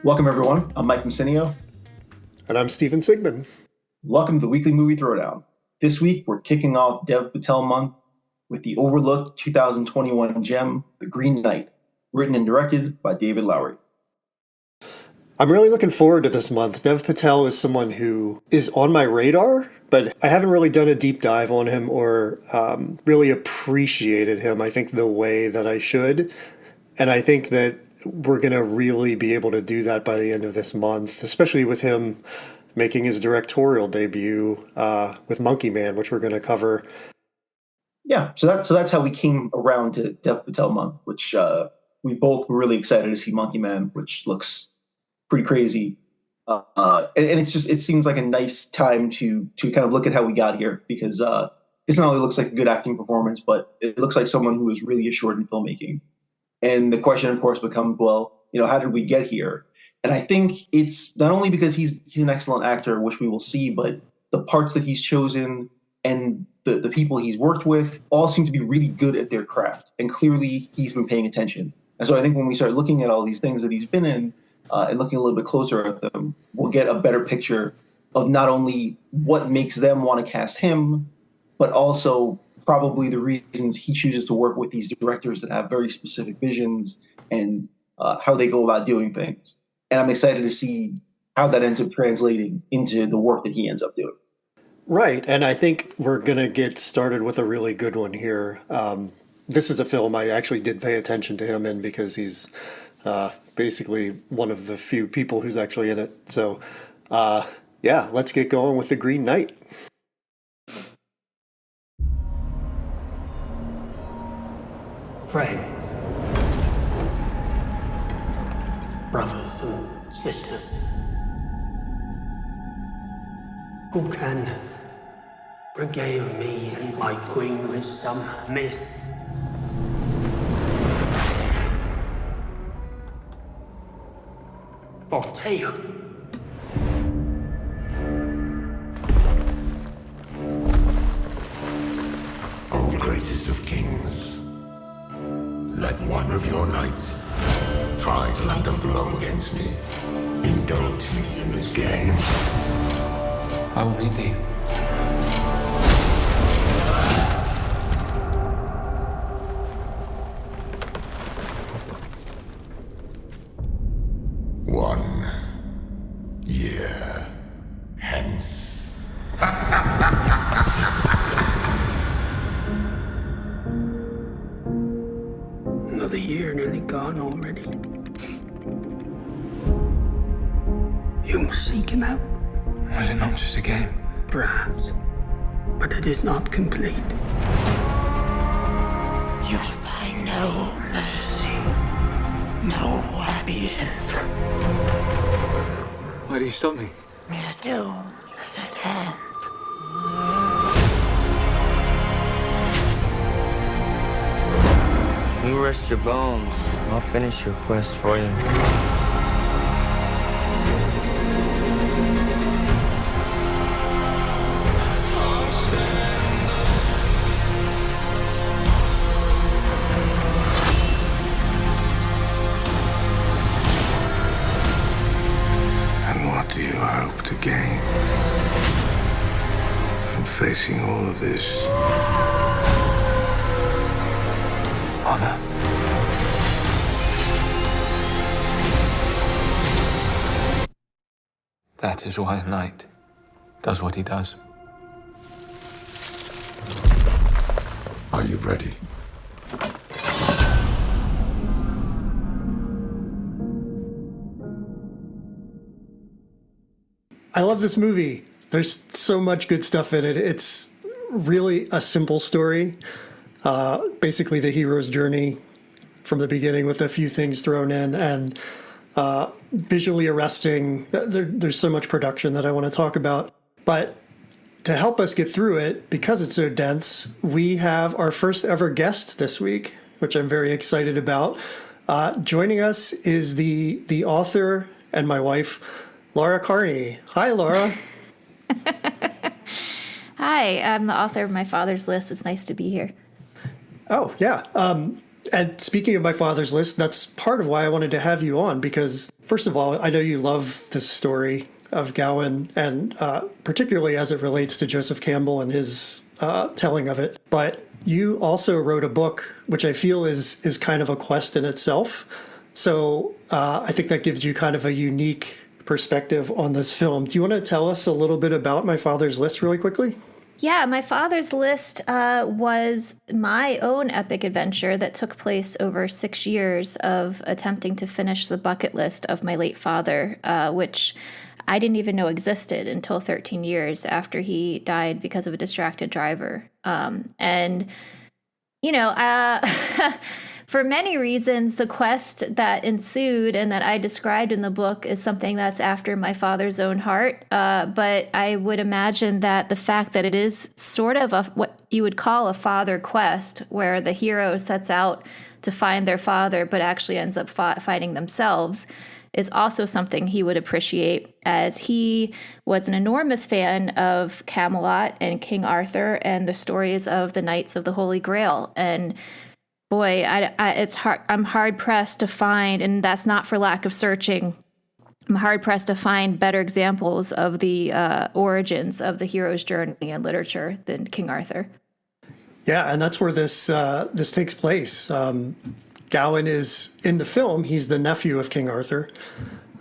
Welcome, everyone. I'm Mike Messinio. And I'm Stephen Sigmund. Welcome to the Weekly Movie Throwdown. This week, we're kicking off Dev Patel month with the overlooked 2021 gem, The Green Knight, written and directed by David Lowery. I'm really looking forward to this month. Dev Patel is someone who is on my radar, but I haven't really done a deep dive on him or really appreciated him, I think, the way that I should. And I think that we're going to really be able to do that by the end of this month, especially with him making his directorial debut with Monkey Man, which we're going to cover. Yeah, so that's how we came around to Dev Patel month, which we both were really excited to see Monkey Man, which looks pretty crazy. And it seems like a nice time to kind of look at how we got here, because this not only looks like a good acting performance, but it looks like someone who is really assured in filmmaking. And the question, of course, becomes, well, how did we get here? And I think it's not only because he's an excellent actor, which we will see, but the parts that he's chosen and the people he's worked with all seem to be really good at their craft. And clearly he's been paying attention. And so I think when we start looking at all these things that he's been in and looking a little bit closer at them, we'll get a better picture of not only what makes them want to cast him, but also probably the reasons he chooses to work with these directors that have very specific visions and how they go about doing things. And I'm excited to see how that ends up translating into the work that he ends up doing. Right, and I think we're going to get started with a really good one here. This is a film I actually did pay attention to him in because he's basically one of the few people who's actually in it. So, yeah, let's get going with The Green Knight. Friends, brothers and sisters, who can regale me and my queen with some myth or tale? O greatest of kings, let one of your knights try to land a blow against me. Indulge me in this game. I will meet thee. One year hence. Another year nearly gone already. You must seek him out. Was it not just a game? Perhaps, but it is not complete. You'll find no mercy, no happy end. Why do you stop me? Your doom is at hand. You rest your bones. I'll finish your quest for you. And what do you hope to gain from facing all of this? Honor. That is why a knight does what he does. Are you ready? I love this movie. There's so much good stuff in it. It's really a simple story. Basically the hero's journey from the beginning with a few things thrown in, and visually arresting. There's so much production that I want to talk about. But to help us get through it, because it's so dense, we have our first ever guest this week, which I'm very excited about. Joining us is the author and my wife, Laura Carney. Hi, Laura. Hi, I'm the author of My Father's List. It's nice to be here. Oh, yeah. And speaking of my father's list, that's part of why I wanted to have you on, because first of all, I know you love this story of Gawain, and particularly as it relates to Joseph Campbell and his telling of it. But you also wrote a book, which I feel is kind of a quest in itself. So I think that gives you kind of a unique perspective on this film. Do you want to tell us a little bit about My Father's List really quickly? Yeah, My Father's List was my own epic adventure that took place over 6 years of attempting to finish the bucket list of my late father, which I didn't even know existed until 13 years after he died because of a distracted driver. For many reasons, the quest that ensued and that I described in the book is something that's after my father's own heart. But I would imagine that the fact that it is sort of what you would call a father quest, where the hero sets out to find their father but actually ends up fighting themselves, is also something he would appreciate, as he was an enormous fan of Camelot and King Arthur and the stories of the Knights of the Holy Grail. And boy, it's hard. I'm hard pressed to find, and that's not for lack of searching. I'm hard pressed to find better examples of the origins of the hero's journey in literature than King Arthur. Yeah, and that's where this takes place. Gawain is in the film. He's the nephew of King Arthur,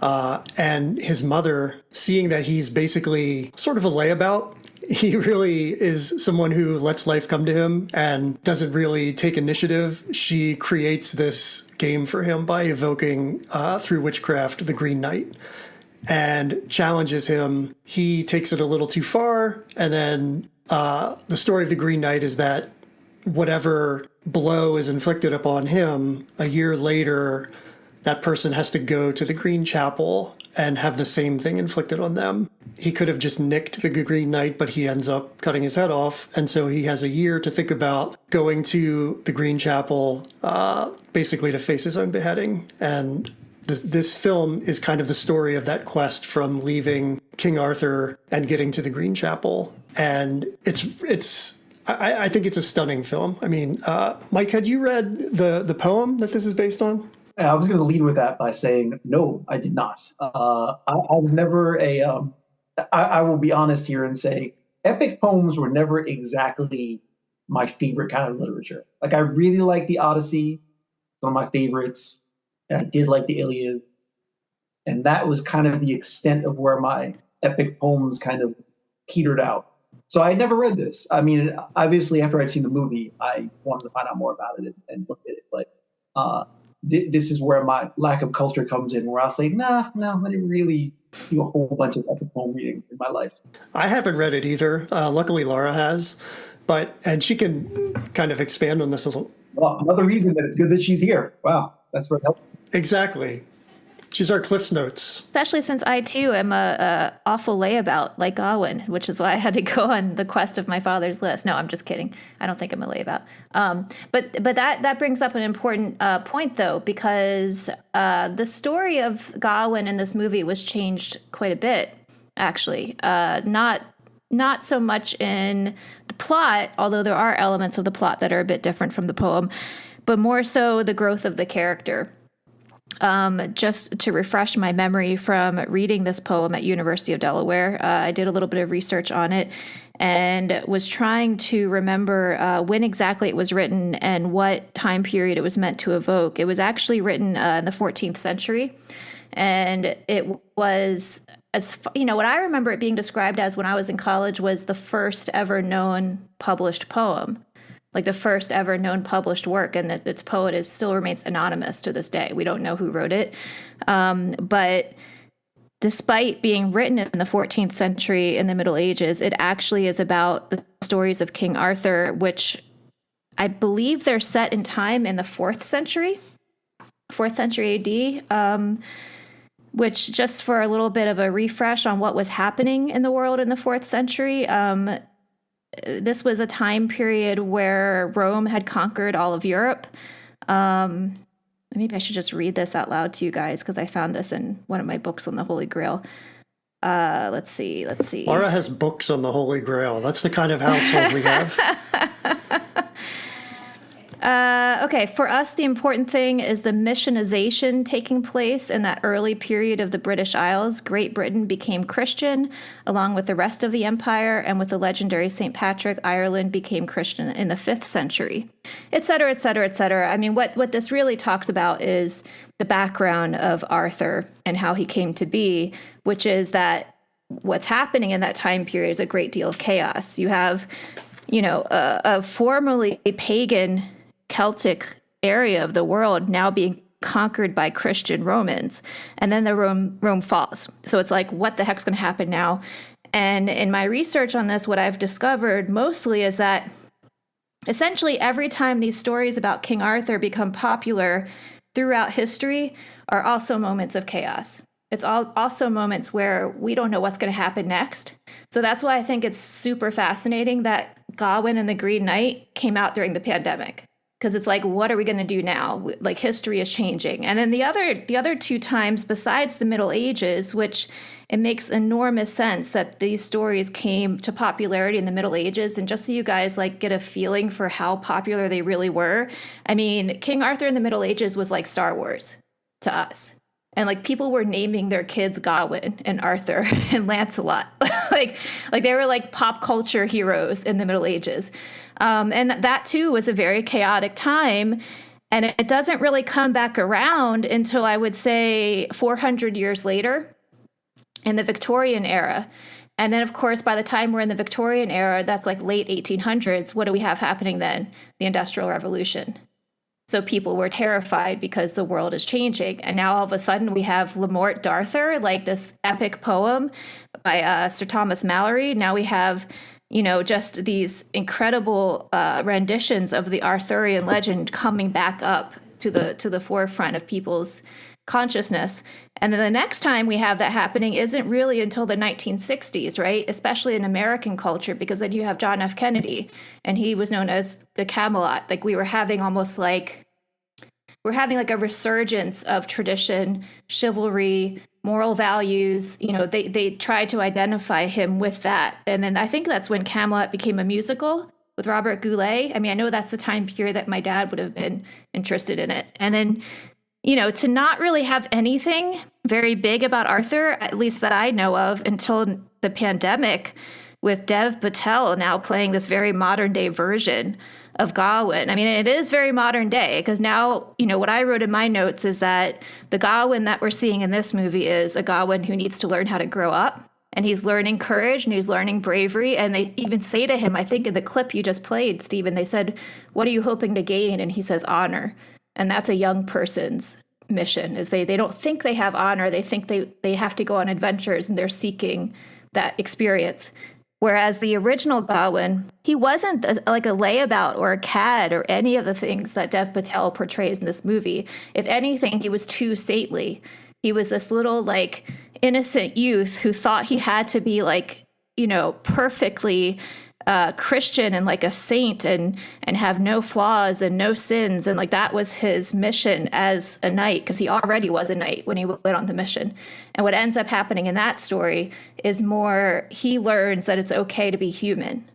and his mother, seeing that he's basically sort of a layabout. He really is someone who lets life come to him and doesn't really take initiative. She creates this game for him by evoking, through witchcraft, the Green Knight, and challenges him. He takes it a little too far, and then the story of the Green Knight is that whatever blow is inflicted upon him, a year later, that person has to go to the Green Chapel and have the same thing inflicted on them. He could have just nicked the Green Knight, but he ends up cutting his head off. And so he has a year to think about going to the Green Chapel, basically to face his own beheading. And this film is kind of the story of that quest from leaving King Arthur and getting to the Green Chapel. And I think it's a stunning film. I mean, Mike, had you read the poem that this is based on? I was going to lead with that by saying, no, I did not. I was never I will be honest here and say epic poems were never exactly my favorite kind of literature. Like, I really like the Odyssey, one of my favorites. And I did like the Iliad. And that was kind of the extent of where my epic poems kind of petered out. So I never read this. I mean, obviously, after I'd seen the movie, I wanted to find out more about it and look at it. But this is where my lack of culture comes in, where I'll say, no, I didn't really do a whole bunch of epic poem reading in my life. I haven't read it either. Luckily, Laura has. And she can kind of expand on this a little. Well, another reason that it's good that she's here. Wow, that's what helps. Exactly. She's our Cliff's Notes. Especially since I, too, am a awful layabout like Gawain, which is why I had to go on the quest of my father's list. No, I'm just kidding. I don't think I'm a layabout. But that brings up an important point, though, because the story of Gawain in this movie was changed quite a bit, actually. Not so much in the plot, although there are elements of the plot that are a bit different from the poem, but more so the growth of the character. Just to refresh my memory from reading this poem at University of Delaware, I did a little bit of research on it and was trying to remember when exactly it was written and what time period it was meant to evoke. It was actually written in the 14th century, and it was, what I remember it being described as when I was in college was the first ever known published poem. Like the first ever known published work, and that its poet still remains anonymous to this day. We don't know who wrote it. But despite being written in the 14th century in the Middle Ages, it actually is about the stories of King Arthur, which I believe they're set in time in the 4th century AD, which, just for a little bit of a refresh on what was happening in the world in the 4th century, this was a time period where Rome had conquered all of Europe. Maybe I should just read this out loud to you guys, because I found this in one of my books on the Holy Grail. Let's see. Laura has books on the Holy Grail. That's the kind of household we have. Okay, for us, the important thing is the missionization taking place in that early period of the British Isles. Great Britain became Christian along with the rest of the empire, and with the legendary St. Patrick, Ireland became Christian in the 5th century, et cetera, et cetera, et cetera. I mean, what this really talks about is the background of Arthur and how he came to be, which is that what's happening in that time period is a great deal of chaos. You have, a formerly pagan Celtic area of the world now being conquered by Christian Romans, and then Rome falls. So it's like, what the heck's going to happen now? And in my research on this, what I've discovered mostly is that essentially every time these stories about King Arthur become popular throughout history are also moments of chaos. It's also moments where we don't know what's going to happen next. So that's why I think it's super fascinating that Gawain and the Green Knight came out during the pandemic. Because it's like, what are we going to do now? Like, history is changing. And then the other 2 times besides the Middle Ages, which it makes enormous sense that these stories came to popularity in the Middle Ages. And just so you guys like get a feeling for how popular they really were, I mean, King Arthur in the Middle Ages was like Star Wars to us. And like people were naming their kids Gawain and Arthur and Lancelot. like they were like pop culture heroes in the Middle Ages. And that too was a very chaotic time. And it doesn't really come back around until I would say 400 years later in the Victorian era. And then, of course, by the time we're in the Victorian era, that's like late 1800s. What do we have happening then? The Industrial Revolution. So people were terrified because the world is changing. And now all of a sudden we have Le Morte d'Arthur, like this epic poem by Sir Thomas Malory. Now we have, just these incredible renditions of the Arthurian legend coming back up to the forefront of people's consciousness. And then the next time we have that happening isn't really until the 1960s, right? Especially in American culture, because then you have John F. Kennedy, and he was known as the Camelot. Like we're having like a resurgence of tradition, chivalry, moral values. They tried to identify him with that. And then I think that's when Camelot became a musical with Robert Goulet. I mean, I know that's the time period that my dad would have been interested in it. And then to not really have anything very big about Arthur, at least that I know of, until the pandemic, with Dev Patel now playing this very modern day version of Gawain. I mean, it is very modern day because now, what I wrote in my notes is that the Gawain that we're seeing in this movie is a Gawain who needs to learn how to grow up. And he's learning courage and he's learning bravery. And they even say to him, I think in the clip you just played, Stephen, they said, what are you hoping to gain? And he says, honor. And that's a young person's mission, is they don't think they have honor. They think they have to go on adventures and they're seeking that experience. Whereas the original Gawain, he wasn't like a layabout or a cad or any of the things that Dev Patel portrays in this movie. If anything, he was too saintly. He was this little like innocent youth who thought he had to be like, perfectly Christian and like a saint and have no flaws and no sins. And like that was his mission as a knight, because he already was a knight when he went on the mission. And what ends up happening in that story is more, he learns that it's okay to be human.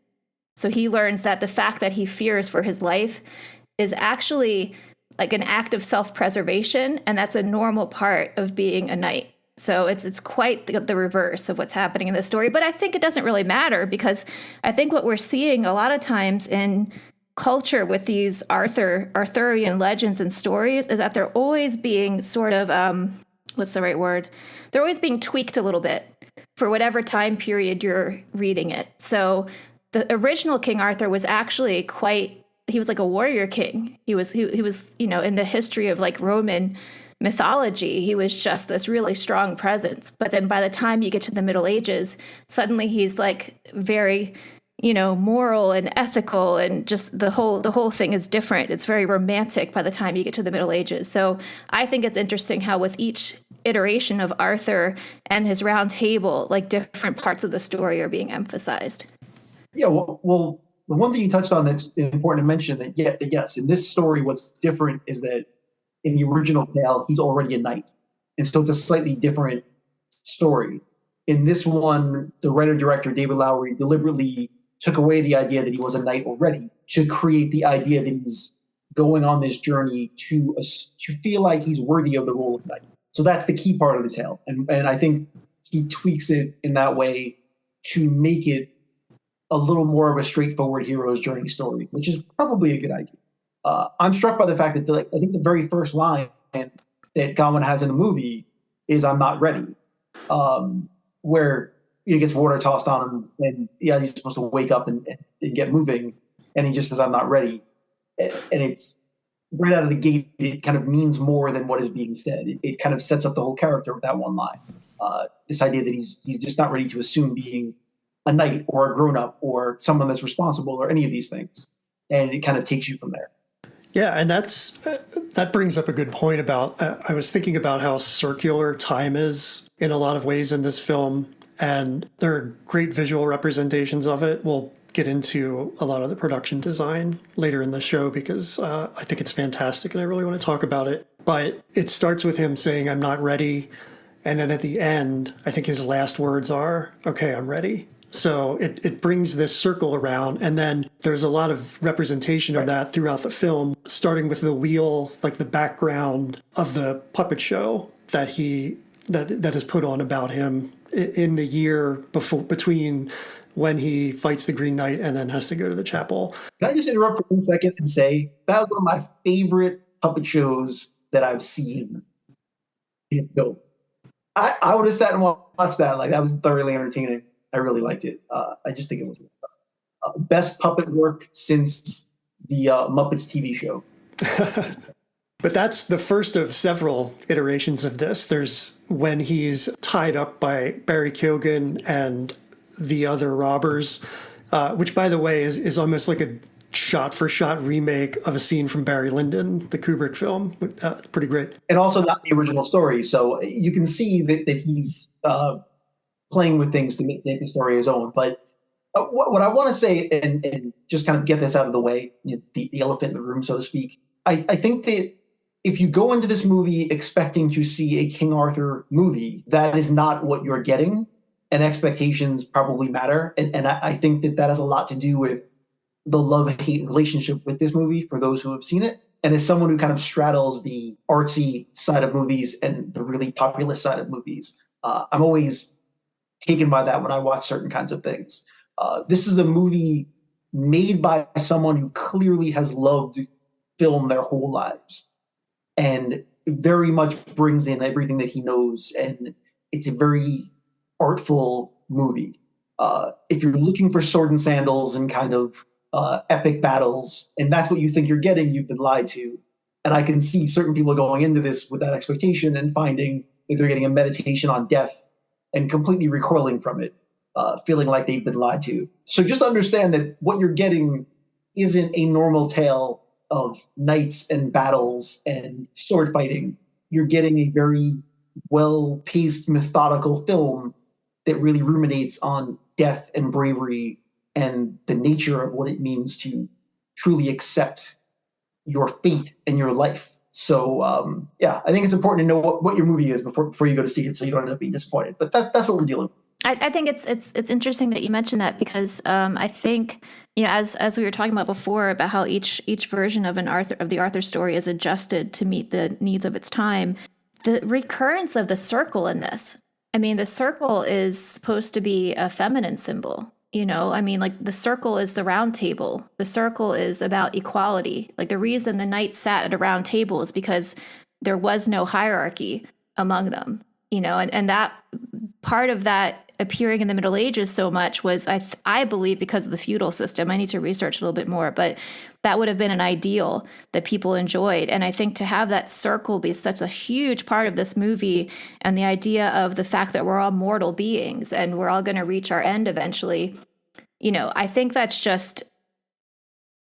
So he learns that the fact that he fears for his life is actually like an act of self-preservation. And that's a normal part of being a knight. So it's quite the reverse of what's happening in this story. But I think it doesn't really matter, because I think what we're seeing a lot of times in culture with these Arthurian legends and stories is that they're always being sort of, what's the right word? They're always being tweaked a little bit for whatever time period you're reading it. So the original King Arthur was actually he was like a warrior king. He was, in the history of like Roman mythology, he was just this really strong presence. But then by the time you get to the Middle Ages, suddenly he's like very, moral and ethical, and just the whole thing is different. It's very romantic by the time you get to the Middle Ages. So I think it's interesting how with each iteration of Arthur and his round table, like different parts of the story are being emphasized. Yeah, well, the one thing you touched on that's important to mention, that yes, in this story, what's different is that in the original tale, he's already a knight. And so it's a slightly different story. In this one, the writer-director, David Lowery, deliberately took away the idea that he was a knight already to create the idea that he's going on this journey to feel like he's worthy of the role of knight. So that's the key part of the tale, and I think he tweaks it in that way to make it a little more of a straightforward hero's journey story, which is probably a good idea. I'm struck by the fact that I think the very first line that Gawain has in the movie is "I'm not ready," where he gets water tossed on him, and he's supposed to wake up and get moving, and he just says, "I'm not ready," and it's right out of the gate. It kind of means more than what is being said. It kind of sets up the whole character with that one line. This idea that he's just not ready to assume being a knight or a grown-up or someone that's responsible or any of these things, and it kind of takes you from there. Yeah, and that brings up a good point about, I was thinking about how circular time is in a lot of ways in this film, and there are great visual representations of it. We'll get into a lot of the production design later in the show because I think it's fantastic and I really want to talk about it. But it starts with him saying, "I'm not ready," and then at the end, I think his last words are, "Okay, I'm ready." So it brings this circle around, and then there's a lot of representation of that throughout the film, starting with the wheel, like the background of the puppet show that is put on about him in the year between when he fights the Green Knight and then has to go to the chapel. Can I just interrupt for 1 second and say that was one of my favorite puppet shows that I've seen in film. I would have sat and watched that. Like, that was thoroughly entertaining. I really liked it. I just think it was best puppet work since the Muppets TV show. But that's the first of several iterations of this. There's when he's tied up by Barry Keoghan and the other robbers, which, by the way, is almost like a shot-for-shot remake of a scene from Barry Lyndon, the Kubrick film. Pretty great. And also not the original story, so you can see that he's playing with things to make the story his own. But what I want to say, and just kind of get this out of the way, the elephant in the room, so to speak, I think that if you go into this movie expecting to see a King Arthur movie, that is not what you're getting, and expectations probably matter. And I think that has a lot to do with the love-hate relationship with this movie for those who have seen it. And as someone who kind of straddles the artsy side of movies and the really populist side of movies, I'm always taken by that when I watch certain kinds of things. This is a movie made by someone who clearly has loved film their whole lives and very much brings in everything that he knows. And it's a very artful movie. If you're looking for sword and sandals and kind of epic battles, and that's what you think you're getting, you've been lied to. And I can see certain people going into this with that expectation and finding that they're getting a meditation on death and completely recoiling from it, feeling like they've been lied to. So just understand that what you're getting isn't a normal tale of knights and battles and sword fighting. You're getting a very well-paced, methodical film that really ruminates on death and bravery and the nature of what it means to truly accept your fate and your life. So, I think it's important to know what your movie is before you go to see it, so you don't end up being disappointed. But that's what we're dealing with. I think it's interesting that you mentioned that because I think, as we were talking about before about how each version of the Arthur story is adjusted to meet the needs of its time. The recurrence of the circle in this. I mean, the circle is supposed to be a feminine symbol. Like the circle is the round table. The circle is about equality. Like the reason the knights sat at a round table is because there was no hierarchy among them, and that part of that appearing in the Middle Ages so much was, I believe, because of the feudal system. I need to research a little bit more, but that would have been an ideal that people enjoyed. And I think to have that circle be such a huge part of this movie, and the idea of the fact that we're all mortal beings and we're all going to reach our end eventually, I think that's just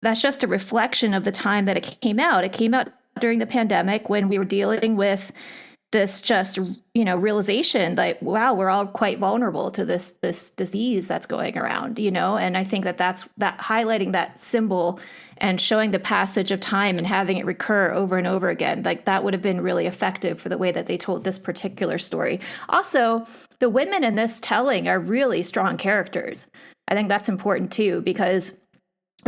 a reflection of the time that it came out. It came out during the pandemic when we were dealing with this just, realization that, wow, we're all quite vulnerable to this disease that's going around, and I think that's highlighting that symbol and showing the passage of time and having it recur over and over again, like that would have been really effective for the way that they told this particular story. Also, the women in this telling are really strong characters. I think that's important too, because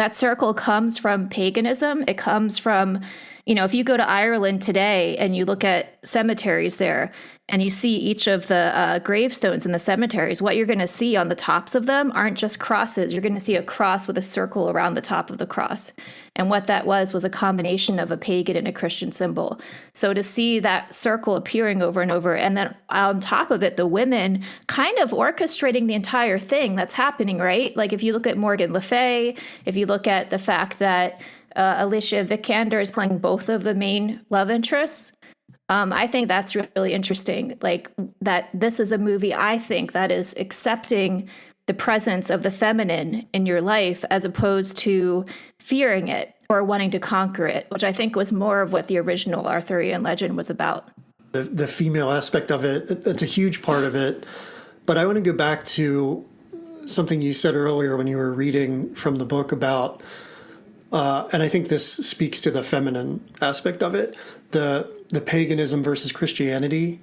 that circle comes from paganism. It comes from, if you go to Ireland today and you look at cemeteries there and you see each of the gravestones in the cemeteries, what you're going to see on the tops of them aren't just crosses. You're going to see a cross with a circle around the top of the cross. And what that was a combination of a pagan and a Christian symbol. So to see that circle appearing over and over, and then on top of it, the women kind of orchestrating the entire thing that's happening, right? Like if you look at Morgan Le Fay, if you look at the fact that Alicia Vikander is playing both of the main love interests, I think that's really interesting. Like that this is a movie, I think, that is accepting the presence of the feminine in your life as opposed to fearing it or wanting to conquer it, which I think was more of what the original Arthurian legend was about. The female aspect of it, that's a huge part of it. But I want to go back to something you said earlier when you were reading from the book about, and I think this speaks to the feminine aspect of it, the paganism versus Christianity,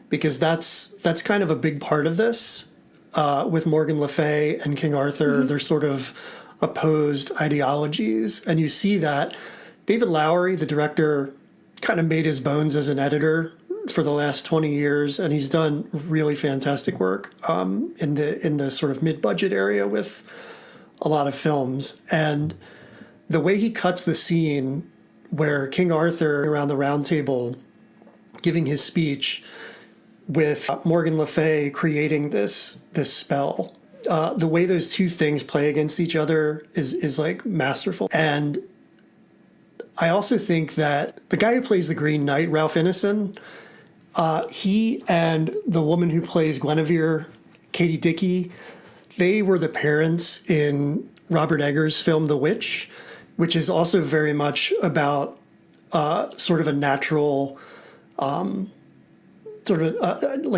because that's kind of a big part of this. With Morgan Le Fay and King Arthur, they're sort of opposed ideologies. And you see that David Lowery, the director, kind of made his bones as an editor for the last 20 years, and he's done really fantastic work in the sort of mid-budget area with a lot of films. And the way he cuts the scene where King Arthur around the round table giving his speech with Morgan Le Fay creating this spell, the way those two things play against each other is like masterful. And I also think that the guy who plays the Green Knight, Ralph Ineson, he and the woman who plays Guinevere, Katie Dickey, they were the parents in Robert Eggers' film The Witch, which is also very much about sort of a natural, like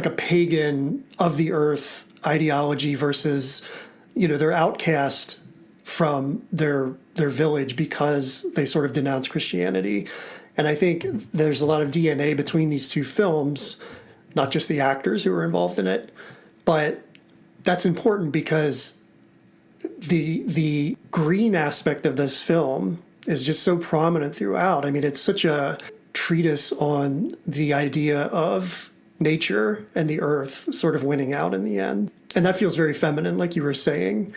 a pagan of the earth ideology versus, they're outcast from their village because they sort of denounce Christianity. And I think there's a lot of DNA between these two films, not just the actors who were involved in it, but that's important because the green aspect of this film is just so prominent throughout. I mean, it's such a treatise on the idea of nature and the earth sort of winning out in the end. And that feels very feminine, like you were saying.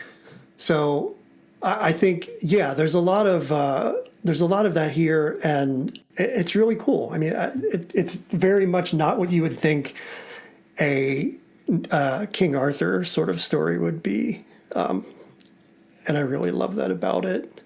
So I think, yeah, there's a lot of that here, and it's really cool. I mean, it's very much not what you would think a King Arthur sort of story would be. And I really love that about it.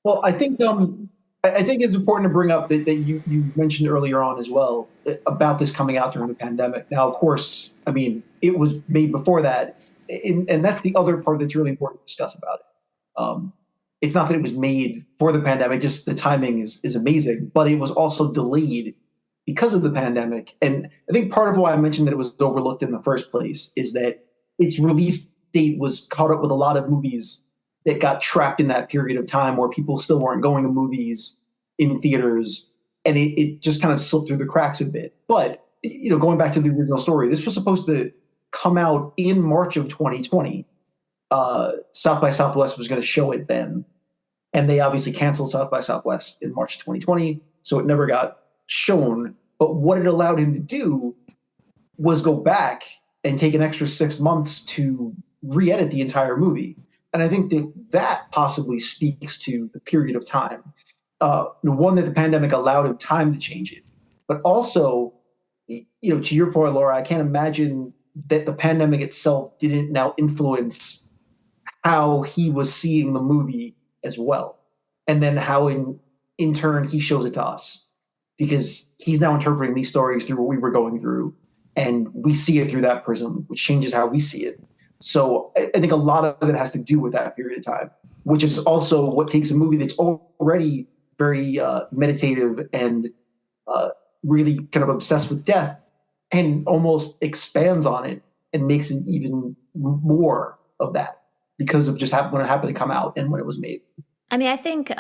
Well, I think it's important to bring up that you mentioned earlier on as well about this coming out during the pandemic. Now, of course, I mean, it was made before that, and that's the other part that's really important to discuss about it. It's not that it was made for the pandemic, just the timing is amazing, but it was also delayed because of the pandemic. And I think part of why I mentioned that it was overlooked in the first place is that its release date was caught up with a lot of movies that got trapped in that period of time where people still weren't going to movies in theaters, and it just kind of slipped through the cracks a bit. But, going back to the original story, this was supposed to come out in March of 2020. South by Southwest was going to show it then, and they obviously canceled South by Southwest in March 2020, so it never got shown. But what it allowed him to do was go back and take an extra 6 months to re-edit the entire movie. And I think that possibly speaks to the period of time. One, that the pandemic allowed him time to change it, but also, to your point, Laura, I can't imagine that the pandemic itself didn't now influence how he was seeing the movie as well. And then how in turn he shows it to us, because he's now interpreting these stories through what we were going through, and we see it through that prism, which changes how we see it. So I think a lot of it has to do with that period of time, which is also what takes a movie that's already very meditative and really kind of obsessed with death and almost expands on it and makes it even more of that because of just when it happened to come out and when it was made. I mean, I think,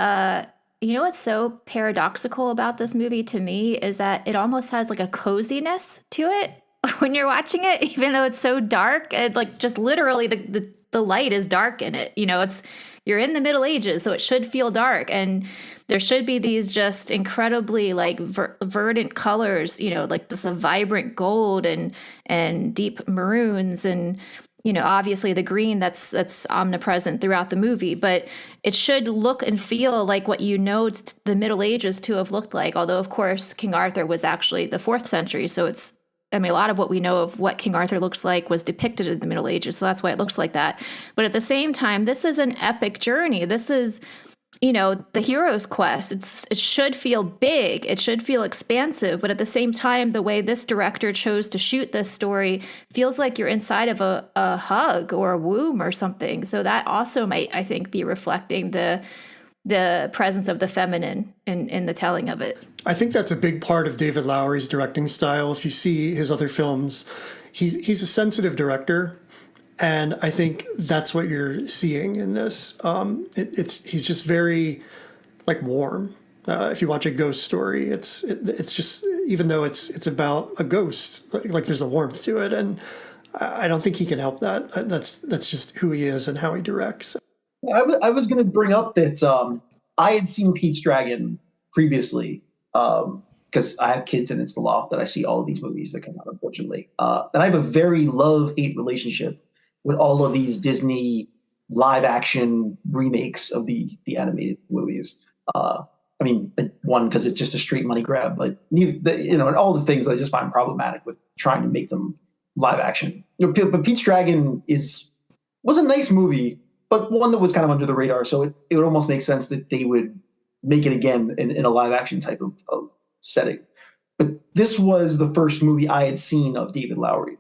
what's so paradoxical about this movie to me is that it almost has like a coziness to it. when you're watching it, even though it's so dark, like just literally the light is dark in it. You're in the Middle Ages, so it should feel dark, and there should be these just incredibly like verdant colors, like this vibrant gold and deep maroons, and obviously the green that's omnipresent throughout the movie. But it should look and feel like what the Middle Ages to have looked like. Although, of course, King Arthur was actually the 4th century, so a lot of what we know of what King Arthur looks like was depicted in the Middle Ages, so that's why it looks like that. But at the same time, this is an epic journey. This is, the hero's quest. It should feel big. It should feel expansive. But at the same time, the way this director chose to shoot this story feels like you're inside of a hug or a womb or something. So that also might, I think, be reflecting the presence of the feminine in the telling of it. I think that's a big part of David Lowery's directing style. If you see his other films, he's a sensitive director, and I think that's what you're seeing in this. He's just very like warm. If you watch A Ghost Story, it's just, even though it's about a ghost, like there's a warmth to it, and I don't think he can help that. That's just who he is and how he directs. I was going to bring up that I had seen Pete's Dragon previously, because I have kids and it's the loft that I see all of these movies that come out, unfortunately. And I have a very love-hate relationship with all of these Disney live-action remakes of the animated movies. One, because it's just a straight money grab, but and all the things I just find problematic with trying to make them live-action. But Pete's Dragon was a nice movie, but one that was kind of under the radar, so it would almost make sense that they would make it again in a live action type of setting. But this was the first movie I had seen of David Lowery.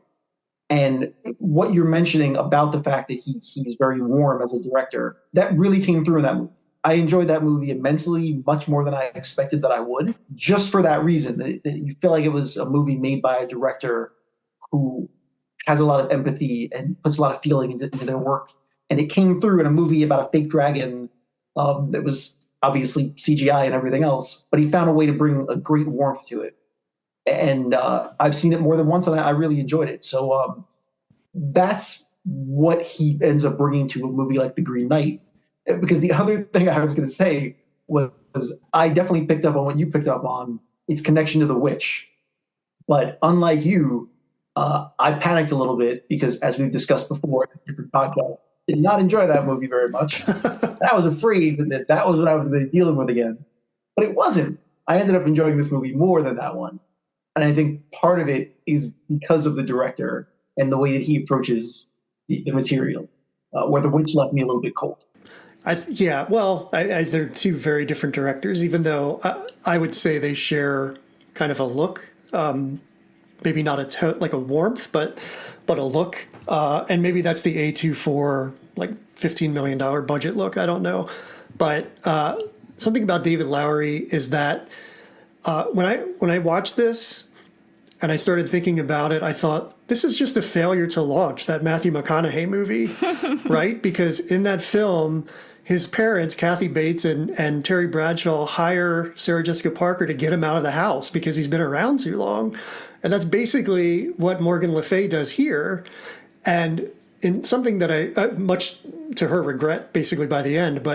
And what you're mentioning about the fact that he's very warm as a director, that really came through in that movie. I enjoyed that movie immensely, much more than I expected that I would, just for that reason. That you feel like it was a movie made by a director who has a lot of empathy and puts a lot of feeling into their work. And it came through in a movie about a fake dragon that was obviously CGI and everything else, but he found a way to bring a great warmth to it. And I've seen it more than once, and I really enjoyed it. So that's what he ends up bringing to a movie like The Green Knight. Because the other thing I was going to say was I definitely picked up on what you picked up on, its connection to the witch. But unlike you, I panicked a little bit because, as we've discussed before in a different podcast, did not enjoy that movie very much. I was afraid that was what I was going to be dealing with again. But it wasn't. I ended up enjoying this movie more than that one. And I think part of it is because of the director and the way that he approaches the material, where The Witch left me a little bit cold. They're two very different directors, even though I would say they share kind of a look, maybe not like a warmth, but a look. And maybe that's the A24, like $15 million budget look. I don't know. But something about David Lowery is that when I watched this and I started thinking about it, I thought, this is just a failure to launch that Matthew McConaughey movie, right? Because in that film, his parents, Kathy Bates and Terry Bradshaw, hire Sarah Jessica Parker to get him out of the house because he's been around too long. And that's basically what Morgan Le Fay does here. And in something that I, much to her regret, basically by the end,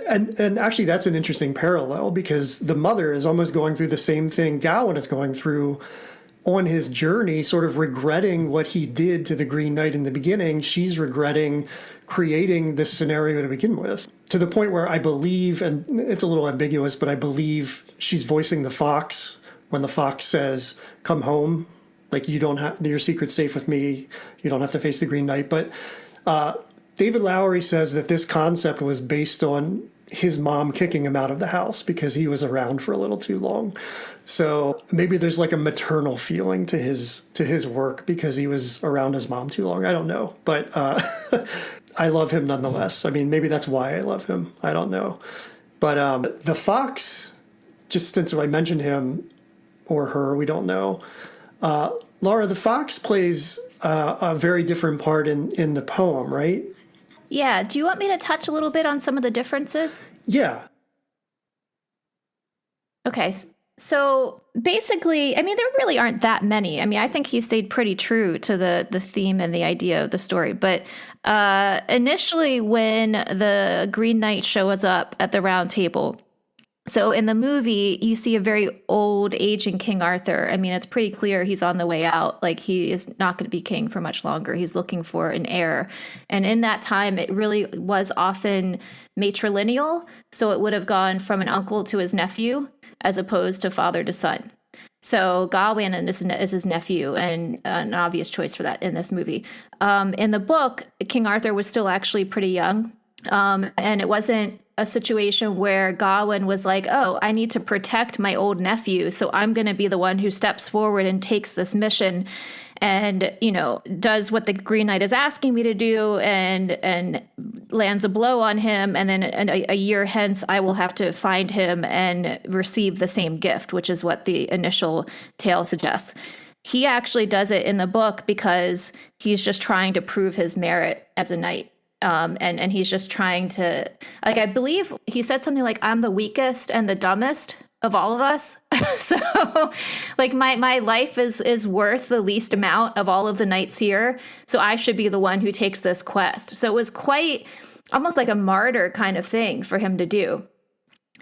and actually that's an interesting parallel because the mother is almost going through the same thing Gawain is going through on his journey, sort of regretting what he did to the Green Knight in the beginning. She's regretting creating this scenario to begin with, to the point where I believe, and it's a little ambiguous, but I believe she's voicing the fox when the fox says, "Come home. Like, you don't have, your secret's safe with me. You don't have to face the Green Knight." But David Lowery says that this concept was based on his mom kicking him out of the house because he was around for a little too long. So maybe there's like a maternal feeling to his work because he was around his mom too long. I don't know. But I love him nonetheless. I mean, maybe that's why I love him. I don't know. But the fox, just since I mentioned him or her, we don't know. Laura, the fox plays a very different part in the poem, right? Yeah. Do you want me to touch a little bit on some of the differences? Yeah. Okay. So basically, I mean, there really aren't that many. I mean, I think he stayed pretty true to the theme and the idea of the story. But initially, when the Green Knight shows up at the Round Table, so in the movie, you see a very old, aging King Arthur. I mean, it's pretty clear he's on the way out. Like, he is not going to be king for much longer. He's looking for an heir. And in that time, it really was often matrilineal. So it would have gone from an uncle to his nephew as opposed to father to son. So Gawain is his nephew, and an obvious choice for that in this movie. In the book, King Arthur was still actually pretty young. And it wasn't a situation where Gawain was like, oh, I need to protect my old nephew, so I'm going to be the one who steps forward and takes this mission and, you know, does what the Green Knight is asking me to do and lands a blow on him. And then a year hence, I will have to find him and receive the same gift, which is what the initial tale suggests. He actually does it in the book because he's just trying to prove his merit as a knight. And he's just trying to, like, I believe he said something like, I'm the weakest and the dumbest of all of us. So, like, my life is worth the least amount of all of the knights here. So I should be the one who takes this quest. So it was quite almost like a martyr kind of thing for him to do.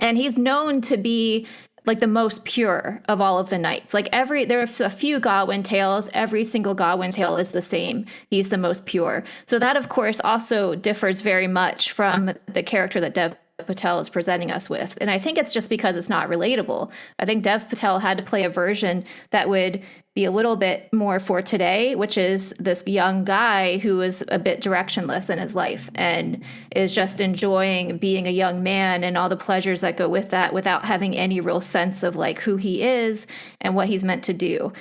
And he's known to be like the most pure of all of the knights. Like there's a few Gawain tales. Every single Gawain tale is the same. He's the most pure. So that, of course, also differs very much from the character that Dev Patel is presenting us with. And I think it's just because it's not relatable. I think Dev Patel had to play a version that would be a little bit more for today, which is this young guy who is a bit directionless in his life and is just enjoying being a young man and all the pleasures that go with that without having any real sense of like who he is and what he's meant to do.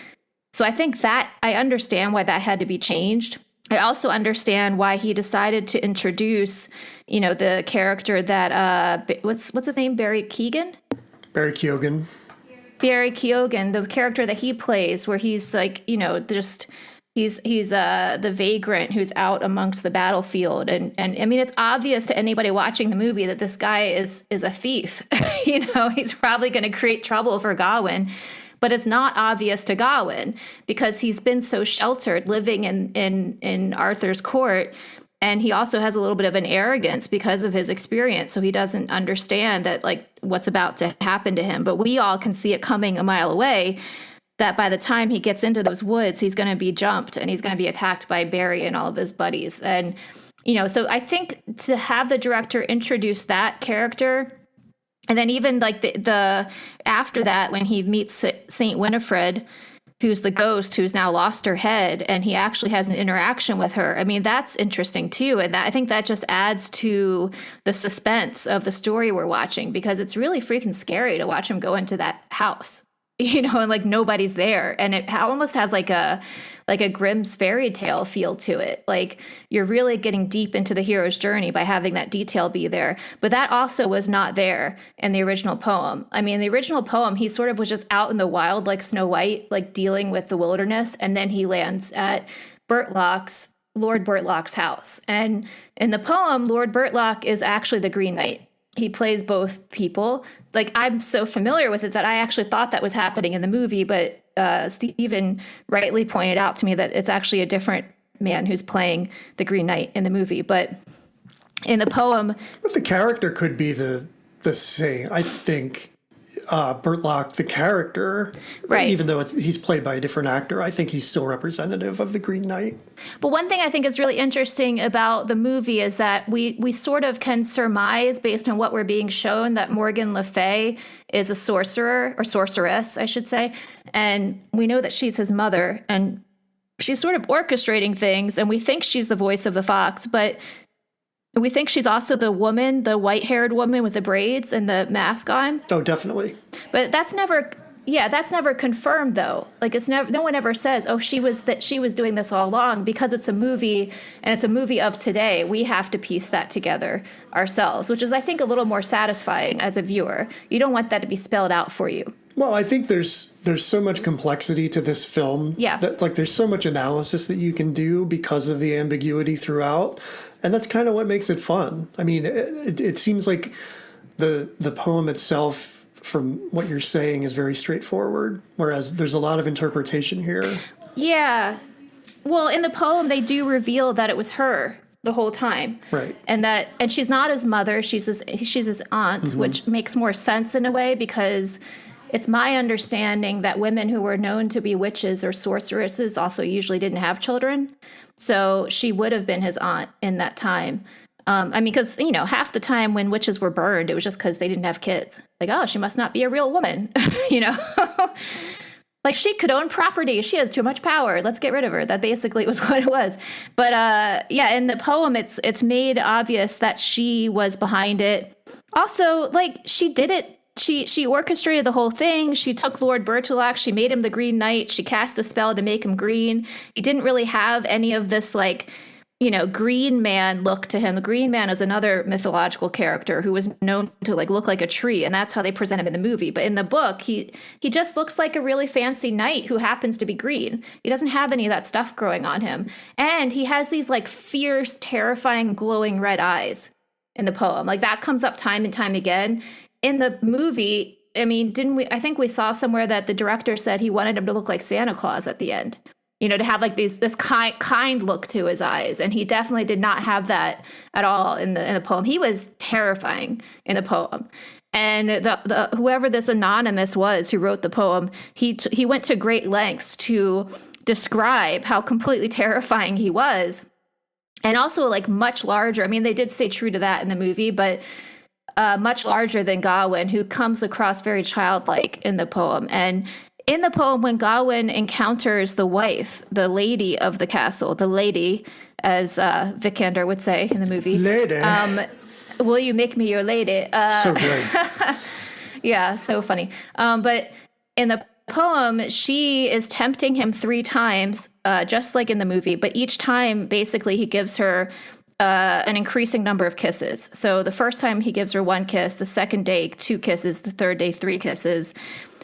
So I think that I understand why that had to be changed. I also understand why he decided to introduce, you know, the character that what's his name? Barry Keoghan, the character that he plays, where he's like, you know, just he's the vagrant who's out amongst the battlefield, and I mean, it's obvious to anybody watching the movie that this guy is a thief. You know, he's probably going to create trouble for Gawain. But it's not obvious to Gawain because he's been so sheltered living in Arthur's court. And he also has a little bit of an arrogance because of his experience. So he doesn't understand that, like, what's about to happen to him. But we all can see it coming a mile away, that by the time he gets into those woods, he's going to be jumped and he's going to be attacked by Barry and all of his buddies. And, you know, so I think to have the director introduce that character, and then even like the after that, when he meets Saint Winifred, who's the ghost who's now lost her head, and he actually has an interaction with her. I mean, that's interesting too. And I think that just adds to the suspense of the story we're watching, because it's really freaking scary to watch him go into that house, you know, and like nobody's there. And it almost has like a Grimm's fairy tale feel to it. Like you're really getting deep into the hero's journey by having that detail be there. But that also was not there in the original poem. I mean, the original poem, he sort of was just out in the wild like Snow White, like dealing with the wilderness. And then he lands at Lord Bertlock's house. And in the poem, Lord Bertlock is actually the Green Knight. He plays both people. Like, I'm so familiar with it that I actually thought that was happening in the movie, but Stephen rightly pointed out to me that it's actually a different man who's playing the Green Knight in the movie. But in the poem... But the character could be the same. I think Bertlock, the character, right, even though he's played by a different actor, I think he's still representative of the Green Knight. But one thing I think is really interesting about the movie is that we sort of can surmise, based on what we're being shown, that Morgan Le Fay is a sorcerer, or sorceress, I should say. And we know that she's his mother, and she's sort of orchestrating things, and we think she's the voice of the fox, but we think she's also the woman, the white-haired woman with the braids and the mask on. Oh, definitely. But that's never confirmed, though. Like, it's never, no one ever says, oh, she was doing this all along. Because it's a movie, and it's a movie of today, we have to piece that together ourselves, which is, I think, a little more satisfying as a viewer. You don't want that to be spelled out for you. Well, I think there's so much complexity to this film. Yeah. That, like, there's so much analysis that you can do because of the ambiguity throughout. And that's kind of what makes it fun. I mean, it seems like the poem itself from what you're saying is very straightforward, whereas there's a lot of interpretation here. Yeah. Well, in the poem, they do reveal that it was her the whole time. Right. And she's not his mother, she's his aunt, which makes more sense in a way, because it's my understanding that women who were known to be witches or sorceresses also usually didn't have children. So she would have been his aunt in that time. Because, half the time when witches were burned, it was just because they didn't have kids. Like, oh, she must not be a real woman, Like, she could own property. She has too much power. Let's get rid of her. That basically was what it was. But, in the poem, it's made obvious that she was behind it. Also, like, she did it. She orchestrated the whole thing. She took Lord Bertilac. She made him the Green Knight. She cast a spell to make him green. He didn't really have any of this, like, Green Man look to him. The Green Man is another mythological character who was known to like look like a tree, and that's how they present him in the movie. But in the book, he just looks like a really fancy knight who happens to be green. He doesn't have any of that stuff growing on him. And he has these like fierce, terrifying, glowing red eyes in the poem. Like that comes up time and time again. In the movie, I think we saw somewhere that the director said he wanted him to look like Santa Claus at the end. To have like this kind look to his eyes. And he definitely did not have that at all in the poem. He was terrifying in the poem. And the whoever this anonymous was who wrote the poem, he went to great lengths to describe how completely terrifying he was. And also like much larger. They did stay true to that in the movie, but much larger than Gawain, who comes across very childlike in the poem. And in the poem, when Gawain encounters the wife, the lady of the castle, the lady, as Vikander would say in the movie. Lady. Will you make me your lady? So good. Yeah, so funny. But in the poem, she is tempting him 3 times, just like in the movie. But each time, basically, he gives her an increasing number of kisses. So the first time he gives her 1 kiss, the second day 2 kisses, the third day 3 kisses.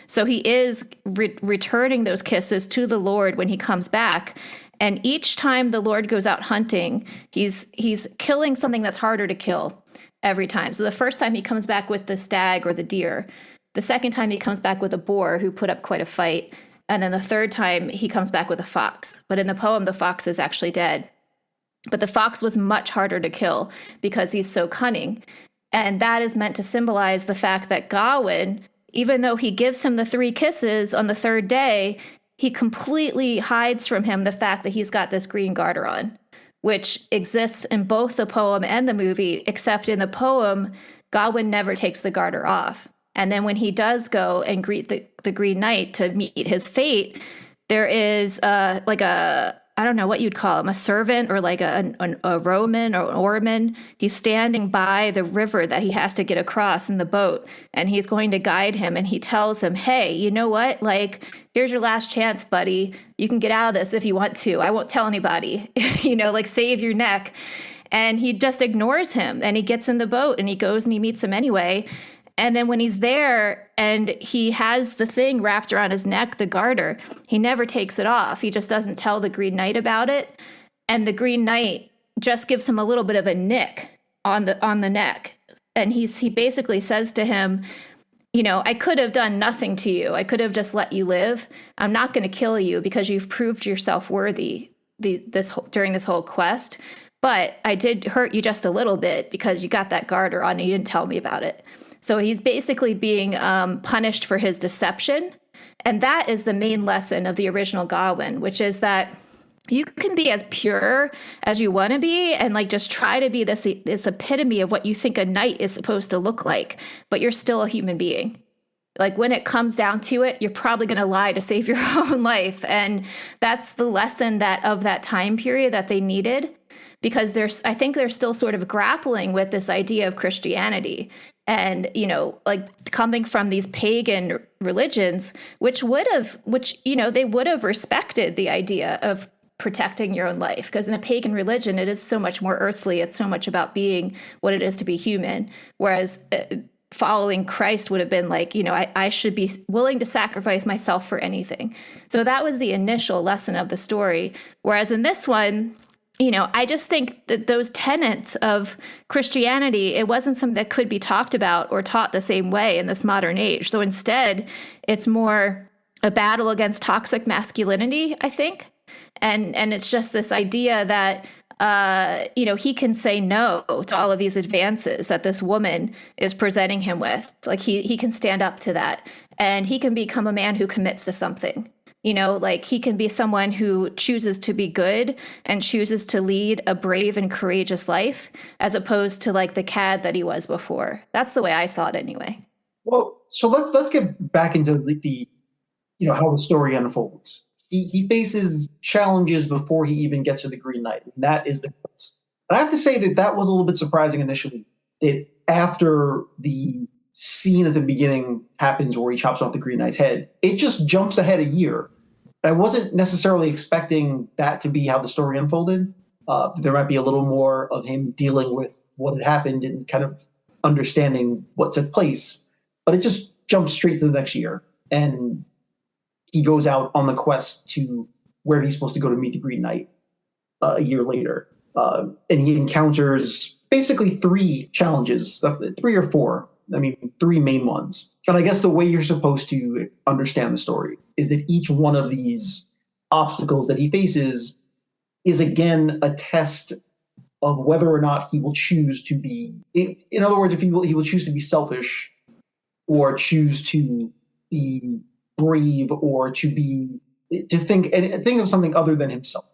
So he is returning those kisses to the Lord when he comes back. And each time the Lord goes out hunting, he's killing something that's harder to kill every time. So the first time he comes back with the stag or the deer. The second time he comes back with a boar who put up quite a fight. And then the third time he comes back with a fox. But in the poem, the fox is actually dead. But the fox was much harder to kill because he's so cunning. And that is meant to symbolize the fact that Gawain, even though he gives him the 3 kisses on the third day, he completely hides from him the fact that he's got this green garter on, which exists in both the poem and the movie, except in the poem, Gawain never takes the garter off. And then when he does go and greet the Green Knight to meet his fate, there is like a, I don't know what you'd call him, a servant or like a Roman or oarman. He's standing by the river that he has to get across in the boat, and he's going to guide him. And he tells him, hey, you know what? Like, here's your last chance, buddy. You can get out of this if you want to. I won't tell anybody, like save your neck. And he just ignores him, and he gets in the boat and he goes and he meets him anyway. And then when he's there and he has the thing wrapped around his neck, the garter, he never takes it off. He just doesn't tell the Green Knight about it. And the Green Knight just gives him a little bit of a nick on the neck. And he basically says to him, I could have done nothing to you. I could have just let you live. I'm not going to kill you because you've proved yourself worthy during this whole quest. But I did hurt you just a little bit because you got that garter on and you didn't tell me about it. So he's basically being punished for his deception. And that is the main lesson of the original Gawain, which is that you can be as pure as you want to be and like just try to be this epitome of what you think a knight is supposed to look like, but you're still a human being. Like when it comes down to it, you're probably going to lie to save your own life. And that's the lesson of that time period that they needed, because I think they're still sort of grappling with this idea of Christianity. And, like coming from these pagan religions, which they would have respected the idea of protecting your own life. Because in a pagan religion, it is so much more earthly. It's so much about being what it is to be human. Whereas following Christ would have been like, I should be willing to sacrifice myself for anything. So that was the initial lesson of the story. Whereas in this one, I just think that those tenets of Christianity, it wasn't something that could be talked about or taught the same way in this modern age. So instead, it's more a battle against toxic masculinity, I think. And it's just this idea that, he can say no to all of these advances that this woman is presenting him with. Like he can stand up to that, and he can become a man who commits to something. Like he can be someone who chooses to be good and chooses to lead a brave and courageous life, as opposed to like the cad that he was before. That's the way I saw it anyway. Well, so let's get back into the how the story unfolds. He faces challenges before he even gets to the Green Knight. And that is the quest. But I have to say that was a little bit surprising initially. That after the scene at the beginning happens where he chops off the Green Knight's head, it just jumps ahead a year. I wasn't necessarily expecting that to be how the story unfolded. There might be a little more of him dealing with what had happened and kind of understanding what took place. But it just jumps straight to the next year. And he goes out on the quest to where he's supposed to go to meet the Green Knight a year later. And he encounters basically 3 challenges, 3 or 4. 3 main ones. And I guess the way you're supposed to understand the story is that each one of these obstacles that he faces is, again, a test of whether or not he will choose to be, in other words, if he will choose to be selfish or choose to be brave or to think of something other than himself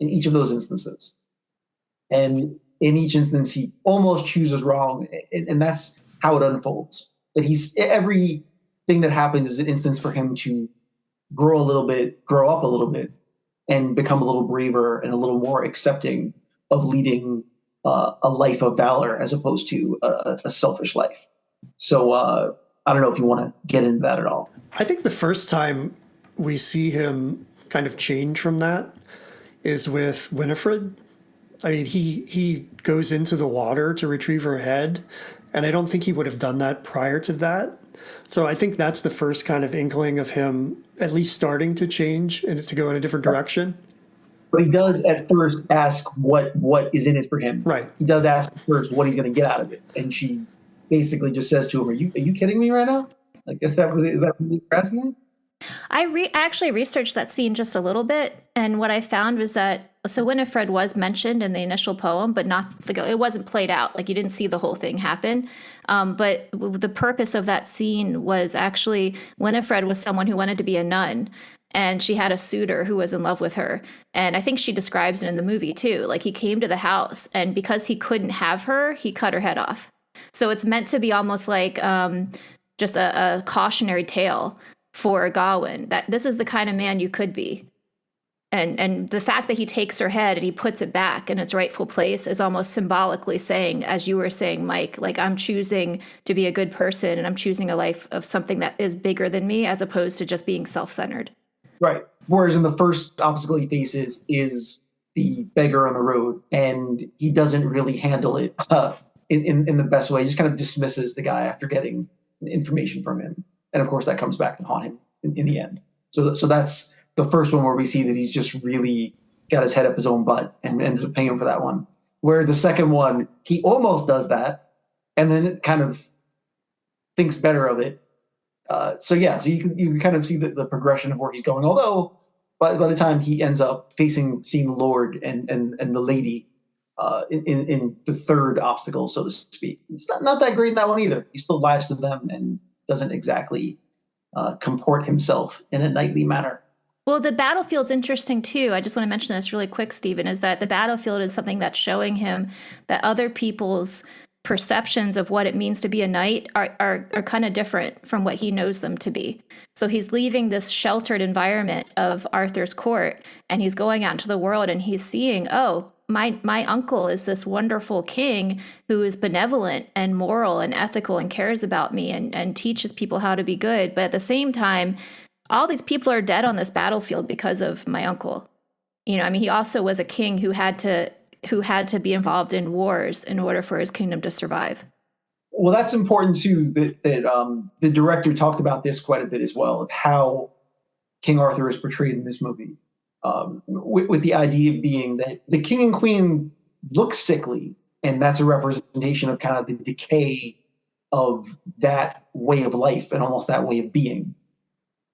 in each of those instances. And in each instance, he almost chooses wrong. And that's how it unfolds. That everything that happens is an instance for him to grow up a little bit, and become a little braver and a little more accepting of leading a life of valor as opposed to a selfish life. So I don't know if you want to get into that at all. I think the first time we see him kind of change from that is with Winifred. He goes into the water to retrieve her head, and I don't think he would have done that prior to that. So I think that's the first kind of inkling of him at least starting to change and to go in a different direction. But he does at first ask what is in it for him. Right. He does ask first what he's going to get out of it, and she basically just says to him, "Are you kidding me right now? Like, is that really asking?" I actually researched that scene just a little bit, and what I found was that Winifred was mentioned in the initial poem, but it wasn't played out. Like, you didn't see the whole thing happen. But the purpose of that scene was actually Winifred was someone who wanted to be a nun, and she had a suitor who was in love with her. And I think she describes it in the movie too. Like, he came to the house, and because he couldn't have her, he cut her head off. So it's meant to be almost like just a cautionary tale for Gawain, that this is the kind of man you could be. And the fact that he takes her head and he puts it back in its rightful place is almost symbolically saying, as you were saying, Mike, like, I'm choosing to be a good person and I'm choosing a life of something that is bigger than me, as opposed to just being self-centered. Right. Whereas in the first obstacle he faces is the beggar on the road, and he doesn't really handle it in the best way. He just kind of dismisses the guy after getting information from him. And of course, that comes back to haunt him in the end. So that's the first one where we see that he's just really got his head up his own butt and ends up paying him for that one. Whereas the second one, he almost does that, and then it kind of thinks better of it. So you can kind of see the progression of where he's going. Although by the time he ends up seeing Lord and the lady in the third obstacle, so to speak, it's not that great in that one either. He still lies to them and doesn't exactly comport himself in a knightly manner. Well, the battlefield's interesting too. I just want to mention this really quick, Stephen, is that the battlefield is something that's showing him that other people's perceptions of what it means to be a knight are kind of different from what he knows them to be. So he's leaving this sheltered environment of Arthur's court, and he's going out into the world, and he's seeing, oh, my uncle is this wonderful king who is benevolent and moral and ethical and cares about me and teaches people how to be good. But at the same time, all these people are dead on this battlefield because of my uncle. He also was a king who had to be involved in wars in order for his kingdom to survive. Well, that's important too, that the director talked about this quite a bit as well, of how King Arthur is portrayed in this movie. with the idea being that the king and queen look sickly, and that's a representation of kind of the decay of that way of life and almost that way of being.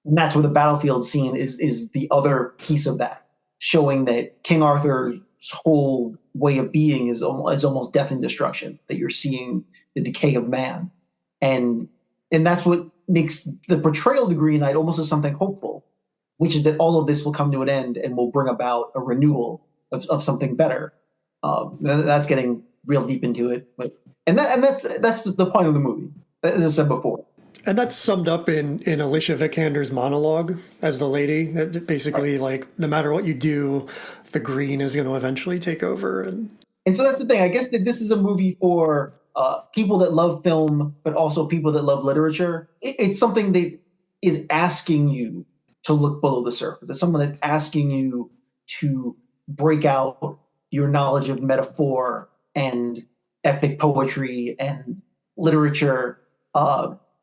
And that's where the battlefield scene is the other piece of that, showing that King Arthur's whole way of being is almost death and destruction, that you're seeing the decay of man. And that's what makes the portrayal of the Green Knight almost as something hopeful, which is that all of this will come to an end and will bring about a renewal of something better. That's getting real deep into it. That's the point of the movie, as I said before. And that's summed up in Alicia Vikander's monologue as the lady. That basically, like, no matter what you do, the green is going to eventually take over. And so that's the thing. I guess that this is a movie for people that love film, but also people that love literature. It's something that is asking you to look below the surface. It's someone that's asking you to break out your knowledge of metaphor and epic poetry and literature.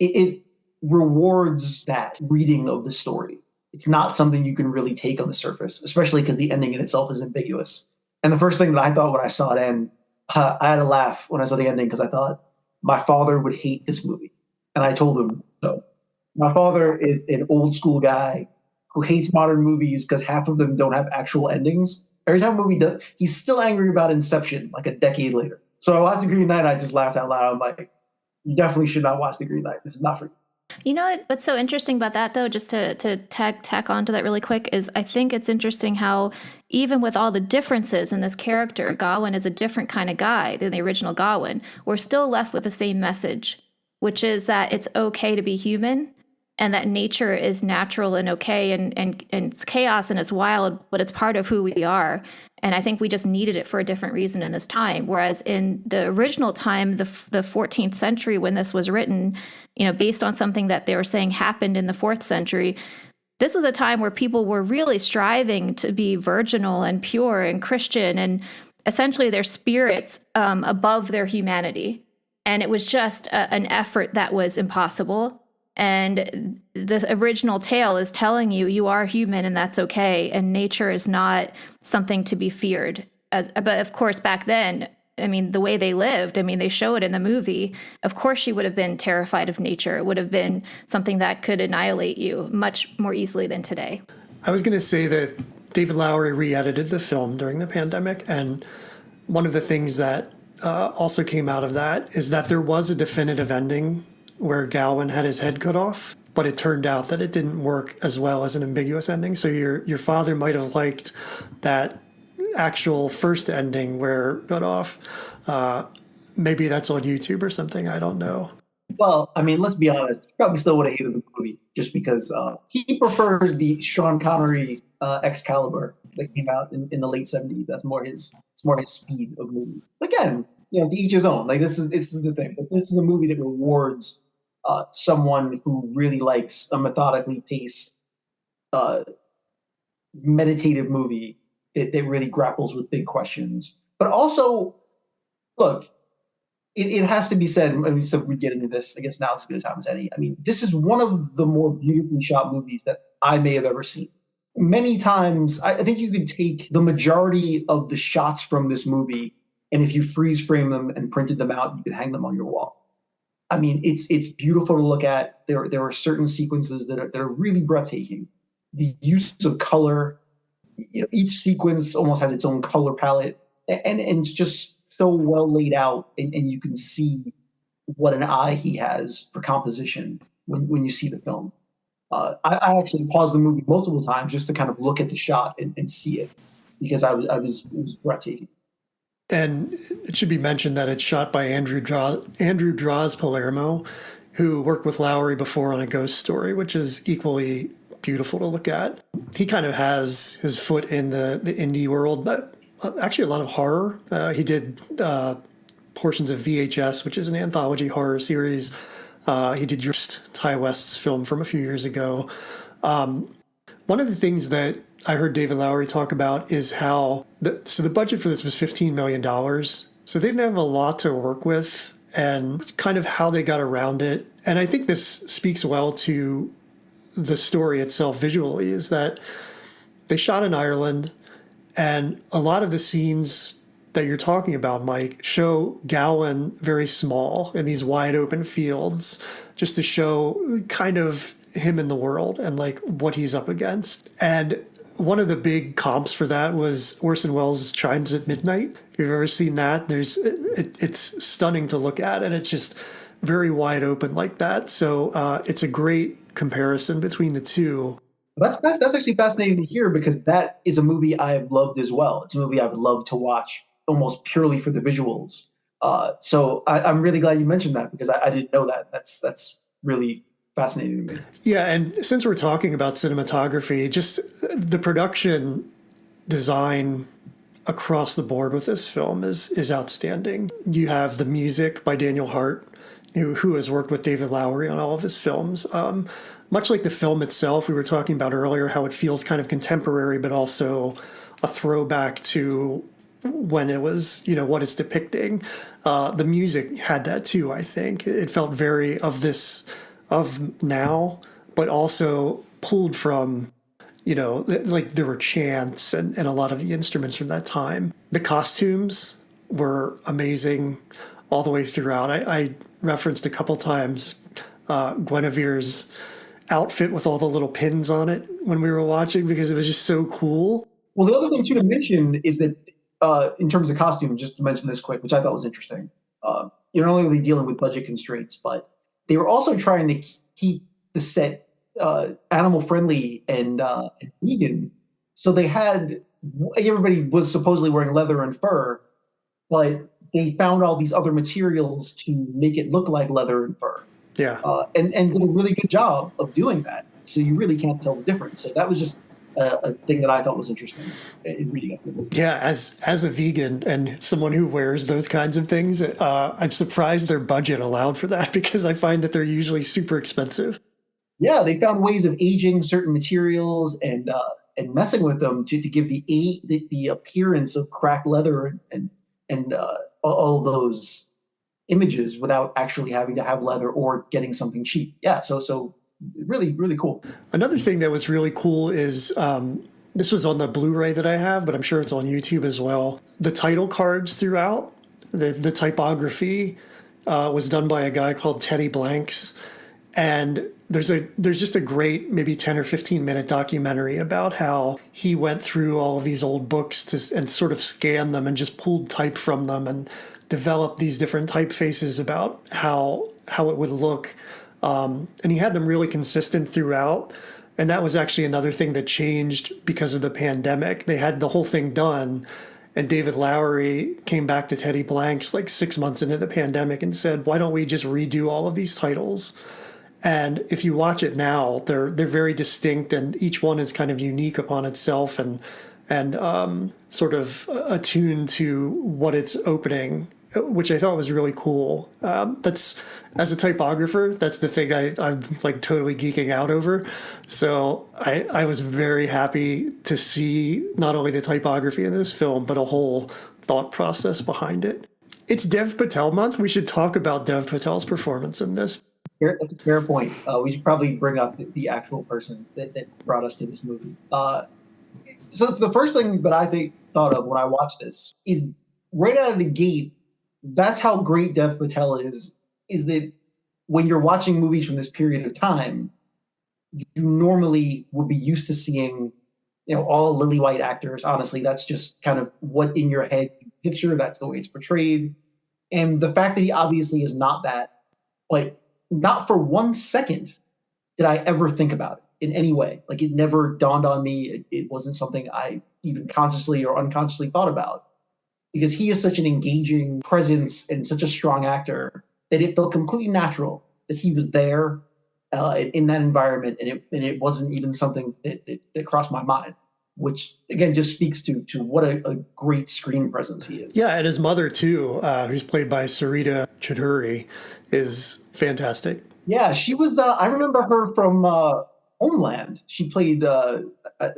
It rewards that reading of the story. It's not something you can really take on the surface, especially because the ending in itself is ambiguous. And the first thing that I thought when I saw it end, I had a laugh when I saw the ending because I thought my father would hate this movie. And I told him so. My father is an old school guy who hates modern movies because half of them don't have actual endings. Every time a movie does, he's still angry about Inception like a decade later. So I watched The Green Knight and I just laughed out loud. I'm like, you definitely should not watch The Green Knight. This is not for you. You know what's so interesting about that, though, just to tack onto that really quick, is I think it's interesting how even with all the differences in this character, Gawain is a different kind of guy than the original Gawain. We're still left with the same message, which is that it's okay to be human and that nature is natural and okay and it's chaos and it's wild, but it's part of who we are. And I think we just needed it for a different reason in this time. Whereas in the original time, the 14th century, when this was written, you know, based on something that they were saying happened in the 4th century, this was a time where people were really striving to be virginal and pure and Christian and essentially their spirits above their humanity. And it was just an effort that was impossible. And the original tale is telling you, you are human and that's okay. And nature is not something to be feared. But of course, back then, I mean, the way they lived, I mean, they show it in the movie. Of course, she would have been terrified of nature. It would have been something that could annihilate you much more easily than today. I was going to say that David Lowery re-edited the film during the pandemic. And one of the things that also came out of that is that there was a definitive ending where Gawain had his head cut off, but it turned out that it didn't work as well as an ambiguous ending. So your father might have liked that actual first ending where it cut off. Maybe that's on YouTube or something. I don't know. Well, I mean, let's be honest. He probably still would have hated the movie just because he prefers the Sean Connery Excalibur that came out in the late 70s. It's more his speed of movie. Again, you know, to each his own. Like this is the thing. But this is a movie that rewards someone who really likes a methodically paced, meditative movie that really grapples with big questions. But also, look, it has to be said, I mean, so we get into this, I guess now it's as good a time as any. I mean, this is one of the more beautifully shot movies that I may have ever seen. Many times, I think you could take the majority of the shots from this movie, and if you freeze frame them and printed them out, you could hang them on your wall. I mean, it's beautiful to look at. There are certain sequences that are really breathtaking. The use of color, you know, each sequence almost has its own color palette, and it's just so well laid out, and you can see what an eye he has for composition when you see the film. I actually paused the movie multiple times just to kind of look at the shot and see it because it was breathtaking. And it should be mentioned that it's shot by Andrew Draws Palermo, who worked with Lowery before on A Ghost Story, which is equally beautiful to look at. He kind of has his foot in the indie world, but actually a lot of horror. He did portions of VHS, which is an anthology horror series. He did Ty West's film from a few years ago. One of the things that I heard David Lowery talk about is how the budget for this was $15 million. So they didn't have a lot to work with and kind of how they got around it. And I think this speaks well to the story itself visually, is that they shot in Ireland, and a lot of the scenes that you're talking about, Mike, show Gawain very small in these wide open fields, just to show kind of him in the world and like what he's up against. And one of the big comps for that was Orson Welles' Chimes at Midnight. If you've ever seen that, it's stunning to look at, and it's just very wide open like that. So it's a great comparison between the two. That's actually fascinating to hear, because that is a movie I've loved as well. It's a movie I would love to watch almost purely for the visuals. So I'm really glad you mentioned that, because I didn't know that. That's really fascinating to me. Yeah, and since we're talking about cinematography, just the production design across the board with this film is outstanding. You have the music by Daniel Hart, who has worked with David Lowery on all of his films. Much like the film itself, we were talking about earlier, how it feels kind of contemporary, but also a throwback to when it was, what it's depicting. The music had that too, I think. It felt very of now, but also pulled from, like there were chants and a lot of the instruments from that time. The costumes were amazing all the way throughout. I referenced a couple times Guinevere's outfit with all the little pins on it when we were watching, because it was just so cool. Well, the other thing too to mention is that in terms of costume, just to mention this quick, which I thought was interesting, you're not only dealing with budget constraints, but they were also trying to keep the set animal friendly and vegan. So they had, everybody was supposedly wearing leather and fur, but they found all these other materials to make it look like leather and fur. Yeah. And did a really good job of doing that. So you really can't tell the difference. So that was just a thing that I thought was interesting in reading up the movie. Yeah, as a vegan and someone who wears those kinds of things, I'm surprised their budget allowed for that, because I find that they're usually super expensive. Yeah, they found ways of aging certain materials and messing with them to give the appearance of cracked leather and all those images without actually having to have leather or getting something cheap. Yeah, so really, really cool. Another thing that was really cool is this was on the Blu-ray that I have, but I'm sure it's on YouTube as well. The title cards throughout, the typography was done by a guy called Teddy Blanks. And there's just a great maybe 10 or 15 minute documentary about how he went through all of these old books and sort of scanned them and just pulled type from them and developed these different typefaces about how it would look. And he had them really consistent throughout. And that was actually another thing that changed because of the pandemic. They had the whole thing done, and David Lowery came back to Teddy Blanks like 6 months into the pandemic and said, why don't we just redo all of these titles? And if you watch it now, they're very distinct, and each one is kind of unique upon itself and sort of attuned to what it's opening, which I thought was really cool. That's, as a typographer, that's the thing I'm like totally geeking out over. So I was very happy to see not only the typography in this film, but a whole thought process behind it. It's Dev Patel month. We should talk about Dev Patel's performance in this. That's a fair point. We should probably bring up the actual person that brought us to this movie. So the first thing that I thought of when I watched this is right out of the gate, that's how great Dev Patel is that when you're watching movies from this period of time, you normally would be used to seeing, all lily white actors. Honestly, that's just kind of what in your head you picture. That's the way it's portrayed. And the fact that he obviously is not that, but not for 1 second did I ever think about it in any way. Like, it never dawned on me. It wasn't something I even consciously or unconsciously thought about, because he is such an engaging presence and such a strong actor that it felt completely natural that he was there in that environment, and it wasn't even something that crossed my mind, which again just speaks to what a great screen presence he is. Yeah, and his mother too, who's played by Sarita Choudhury, is fantastic. Yeah, she was. I remember her from Homeland. She played.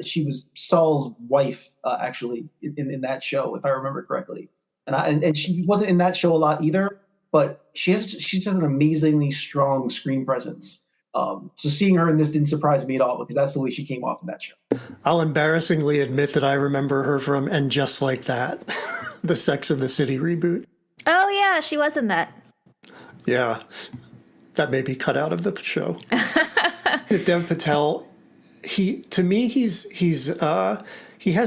She was Saul's wife, actually, in that show, if I remember correctly. And she wasn't in that show a lot either, but she's just an amazingly strong screen presence. So seeing her in this didn't surprise me at all because that's the way she came off in that show. I'll embarrassingly admit that I remember her from And Just Like That, the Sex and the City reboot. Oh yeah, she was in that. Yeah, that may be cut out of the show. Dev Patel, he has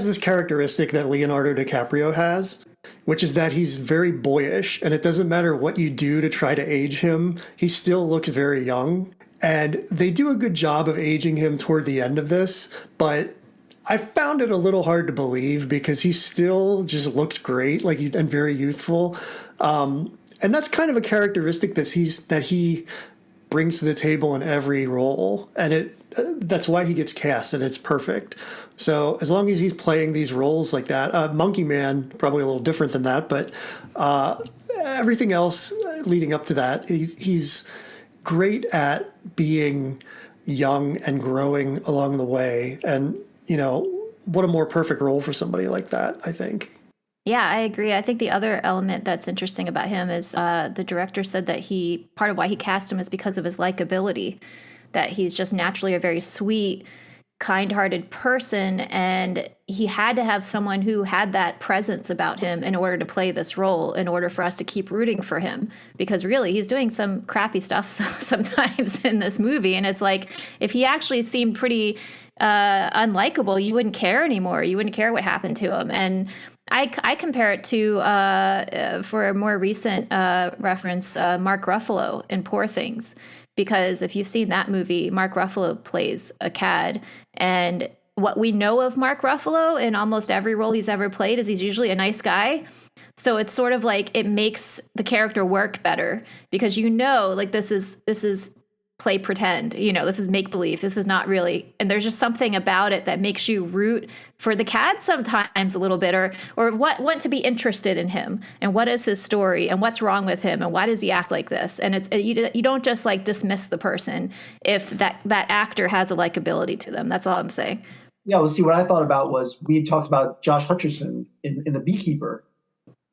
this characteristic that Leonardo DiCaprio has, which is that he's very boyish, and it doesn't matter what you do to try to age him, he still looks very young. And they do a good job of aging him toward the end of this, but I found it a little hard to believe because he still just looks great, and very youthful. And that's kind of a characteristic that he brings to the table in every role, and that's why he gets cast, and it's perfect. So as long as he's playing these roles like that, Monkey Man, probably a little different than that, but everything else leading up to that, he's great at being young and growing along the way. And, what a more perfect role for somebody like that, I think. Yeah, I agree. I think the other element that's interesting about him is the director said that part of why he cast him is because of his likability, that he's just naturally a very sweet, kind-hearted person, and he had to have someone who had that presence about him in order to play this role, in order for us to keep rooting for him, because really he's doing some crappy stuff sometimes in this movie, and it's like if he actually seemed pretty unlikable, you wouldn't care anymore. You wouldn't care what happened to him. And I compare it to, for a more recent reference, Mark Ruffalo in Poor Things. Because if you've seen that movie, Mark Ruffalo plays a cad. And what we know of Mark Ruffalo in almost every role he's ever played is he's usually a nice guy. So it's sort of like it makes the character work better because this is play pretend, this is make believe, this is not really, and there's just something about it that makes you root for the cad sometimes a little bit, or want to be interested in him and what is his story and what's wrong with him and why does he act like this. And it's you don't just dismiss the person if that actor has a likability to them. That's all I'm saying. Yeah, well, see, what I thought about was we had talked about Josh Hutcherson in The Beekeeper,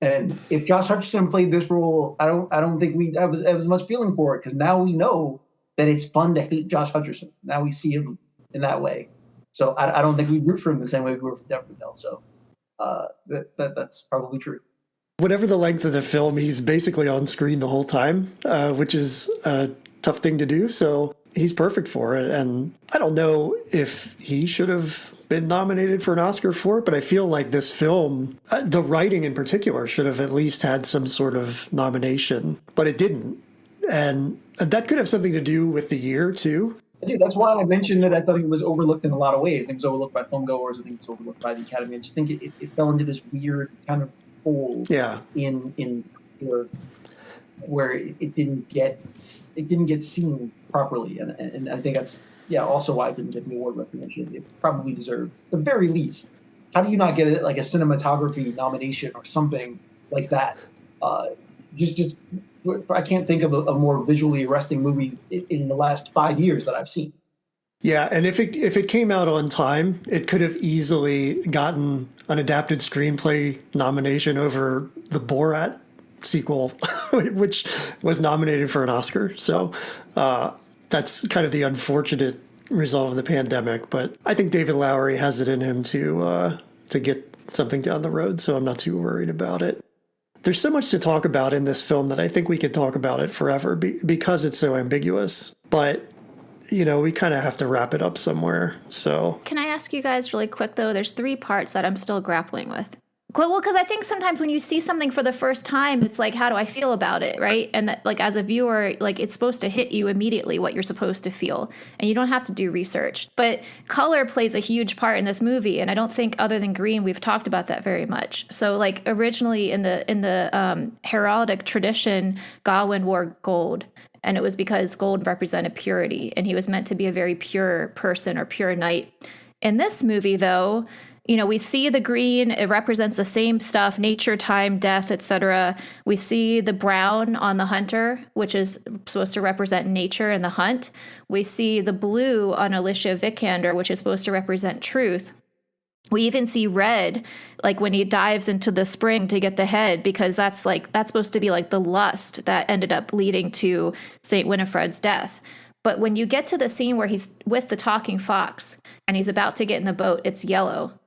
and if Josh Hutcherson played this role, I don't think we'd have as much feeling for it because now we know that it's fun to hate Josh Hutcherson. Now we see him in that way. So I don't think we root for him the same way we were for Dev Patel. So that's probably true. Whatever the length of the film, he's basically on screen the whole time, which is a tough thing to do. So he's perfect for it. And I don't know if he should have been nominated for an Oscar for it, but I feel like this film, the writing in particular, should have at least had some sort of nomination, but it didn't. And that could have something to do with the year, too. Yeah, that's why I mentioned that I thought it was overlooked in a lot of ways. I think it was overlooked by filmgoers. I think it was overlooked by the Academy. I just think it fell into this weird kind of hole in where it didn't get seen properly. And I think that's also why it didn't get the award recognition it probably deserved. At the very least, how do you not get a cinematography nomination or something like that? I can't think of a more visually arresting movie in the last 5 years that I've seen. Yeah, and if it came out on time, it could have easily gotten an adapted screenplay nomination over the Borat sequel, which was nominated for an Oscar. So that's kind of the unfortunate result of the pandemic. But I think David Lowery has it in him to get something down the road, so I'm not too worried about it. There's so much to talk about in this film that I think we could talk about it forever because it's so ambiguous. But, we kind of have to wrap it up somewhere. So can I ask you guys really quick, though? There's 3 parts that I'm still grappling with. Well, because I think sometimes when you see something for the first time, it's like, how do I feel about it, right? And that, as a viewer, it's supposed to hit you immediately what you're supposed to feel, and you don't have to do research. But color plays a huge part in this movie, and I don't think, other than green, we've talked about that very much. So, originally in the heraldic tradition, Gawain wore gold, and it was because gold represented purity, and he was meant to be a very pure person or pure knight. In this movie, though, we see the green, it represents the same stuff, nature, time, death, etc. We see the brown on the hunter, which is supposed to represent nature and the hunt. We see the blue on Alicia Vikander, which is supposed to represent truth. We even see red, when he dives into the spring to get the head, because that's supposed to be the lust that ended up leading to St. Winifred's death. But when you get to the scene where he's with the talking fox and he's about to get in the boat, it's yellow.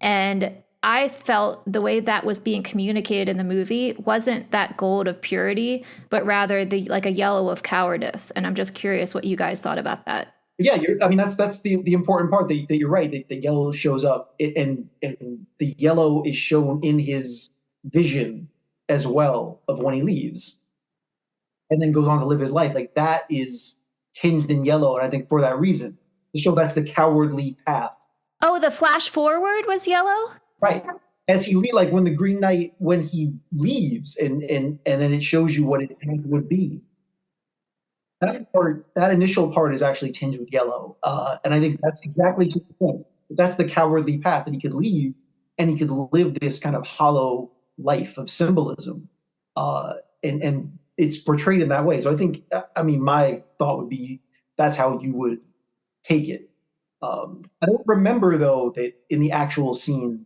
And I felt the way that was being communicated in the movie wasn't that gold of purity, but rather like a yellow of cowardice. And I'm just curious what you guys thought about that. Yeah, that's the important part, that you're right. The yellow shows up, and the yellow is shown in his vision as well of when he leaves, and then goes on to live his life. Like, that is tinged in yellow, and I think for that reason, to show that's the cowardly path. Oh, the flash forward was yellow? Right. As he like when the Green Knight, when he leaves, and then it shows you what it would be. That initial part is actually tinged with yellow, and I think that's exactly to the point. That's the cowardly path, that he could leave, and he could live this kind of hollow life of symbolism, and it's portrayed in that way. So I think, my thought would be that's how you would take it. I don't remember, though, that in the actual scene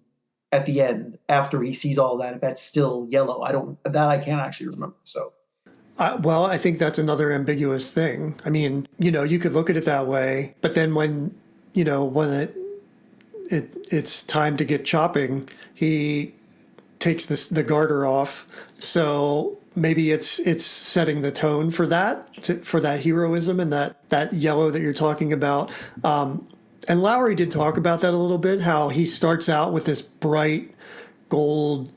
at the end, after he sees all that, if that's still yellow. I can't actually remember. So. Well, I think that's another ambiguous thing. I mean, you could look at it that way, but then when it's time to get chopping, he takes the garter off. So maybe it's setting the tone for that heroism and that yellow that you're talking about. And Lowery did talk about that a little bit, how he starts out with this bright gold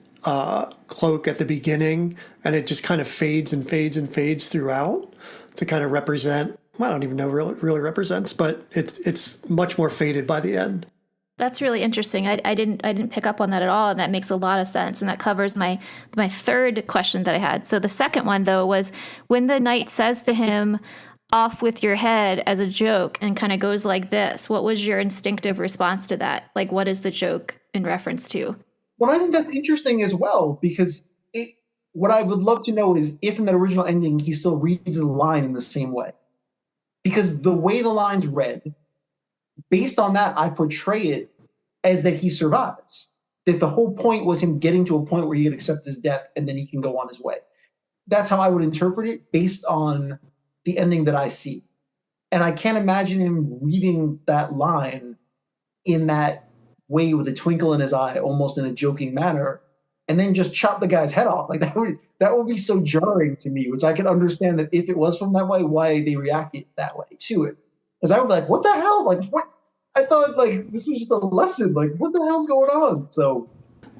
cloak at the beginning, and it just kind of fades and fades and fades throughout to kind of represent, I don't even know really represents, but it's much more faded by the end. That's really interesting. I didn't pick up on that at all, and that makes a lot of sense. And that covers my third question that I had. So the second one, though, was when the knight says to him, "Off with your head," as a joke, and kind of goes like this. What was your instinctive response to that? Like, what is the joke in reference to? Well, I think that's interesting as well, because what I would love to know is if in the original ending he still reads the line in the same way. Because the way the line's read, based on that, I portray it as that he survives. That the whole point was him getting to a point where he could accept his death and then he can go on his way. That's how I would interpret it based on the ending that I see. And I can't imagine him reading that line in that way with a twinkle in his eye, almost in a joking manner, and then just chop the guy's head off. Like, that would be so jarring to me, which I could understand that if it was from that way, why they reacted that way to it. Because I would be like, what the hell? Like, what? I thought, like, this was just a lesson. Like, what the hell's going on? So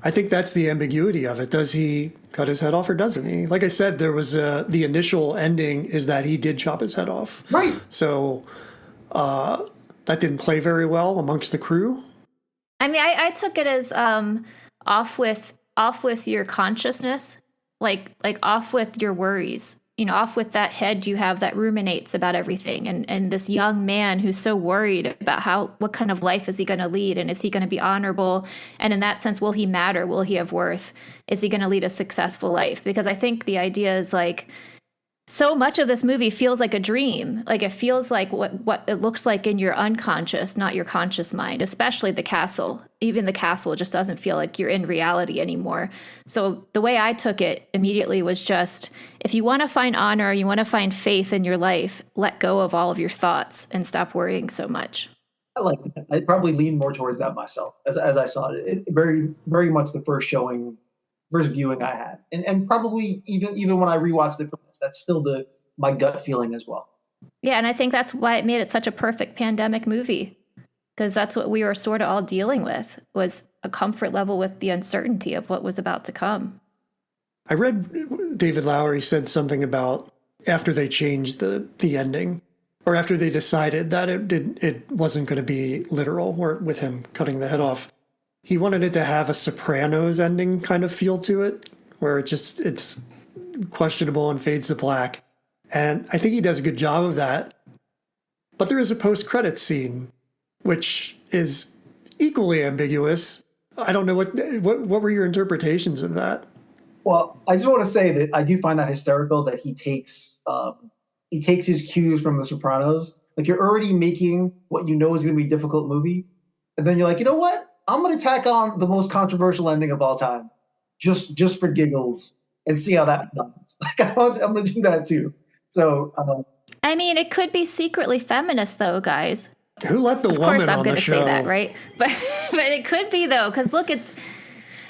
I think that's the ambiguity of it. Does he cut his head off or doesn't he? Like I said, there was the initial ending is that he did chop his head off. Right. So that didn't play very well amongst the crew. I mean, I took it as off with your consciousness, like off with your worries, off with that head you have that ruminates about everything. And this young man who's so worried about what kind of life is he going to lead? And is he going to be honorable? And in that sense, will he matter? Will he have worth? Is he going to lead a successful life? Because I think the idea is like, so much of this movie feels like a dream. Like, it feels like what it looks like in your unconscious, not your conscious mind, especially the castle. Even the castle just doesn't feel like you're in reality anymore. So the way I took it immediately was just, if you want to find honor, you want to find faith in your life, let go of all of your thoughts and stop worrying so much. I like that. I probably lean more towards that myself as I saw it. It very, very much the first viewing I had, and probably even when I rewatched it, that's still my gut feeling as well. Yeah, and I think that's why it made it such a perfect pandemic movie, because that's what we were sort of all dealing with, was a comfort level with the uncertainty of what was about to come. I read David Lowery said something about after they changed the ending, or after they decided that it wasn't going to be literal, or with him cutting the head off. He wanted it to have a Sopranos ending kind of feel to it, where it's questionable and fades to black. And I think he does a good job of that. But there is a post-credits scene, which is equally ambiguous. I don't know what were your interpretations of that? Well, I just want to say that I do find that hysterical that he takes his cues from The Sopranos. Like, you're already making what you know is going to be a difficult movie, and then you're like, you know what? I'm going to tack on the most controversial ending of all time, just for giggles, and see how that comes. Like, I'm going to do that too. So I mean, it could be secretly feminist, though, guys. Who let the Of woman course, I'm on going the to show? say that, right? But it could be though, because look, it's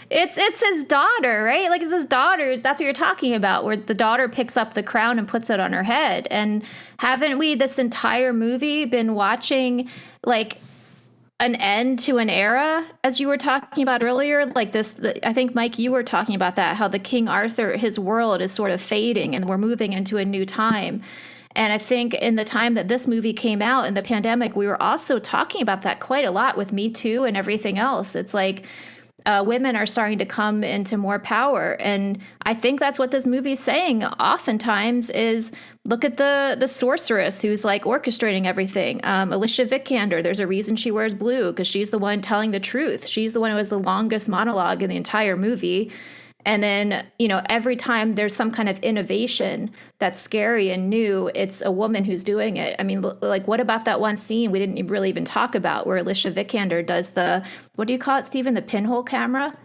his daughter, right? Like it's his daughter's. That's what you're talking about, where the daughter picks up the crown and puts it on her head. And haven't we this entire movie been watching like an end to an era, as you were talking about earlier? Like this, I think Mike, you were talking about that, how the King Arthur, his world is sort of fading, and we're moving into a new time. And I think in the time that this movie came out in the pandemic, we were also talking about that quite a lot with Me Too and everything else. It's like women are starting to come into more power. And I think that's what this movie is saying oftentimes is look at the sorceress who's like orchestrating everything. Alicia Vikander, there's a reason she wears blue, because she's the one telling the truth. She's the one who has the longest monologue in the entire movie. And then, you know, every time there's some kind of innovation that's scary and new, it's a woman who's doing it. I mean, like, what about that one scene we didn't really even talk about where Alicia Vikander does the, what do you call it, Stephen? The pinhole camera?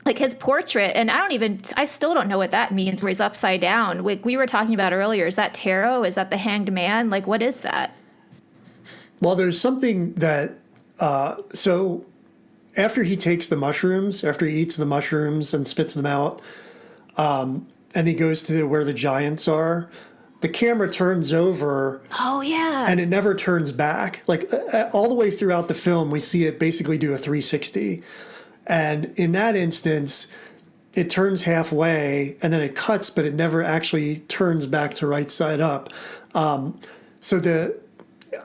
Like his portrait. And I still don't know what that means, where he's upside down. We were talking about earlier. Is that tarot? Is that the hanged man? Like, what is that? Well, there's something that, so after he takes the mushrooms, after he eats the mushrooms and spits them out, and he goes to where the giants are, the camera turns over. Oh, yeah. And it never turns back. Like all the way throughout the film, we see it basically do a 360. And in that instance, it turns halfway and then it cuts, but it never actually turns back to right side up.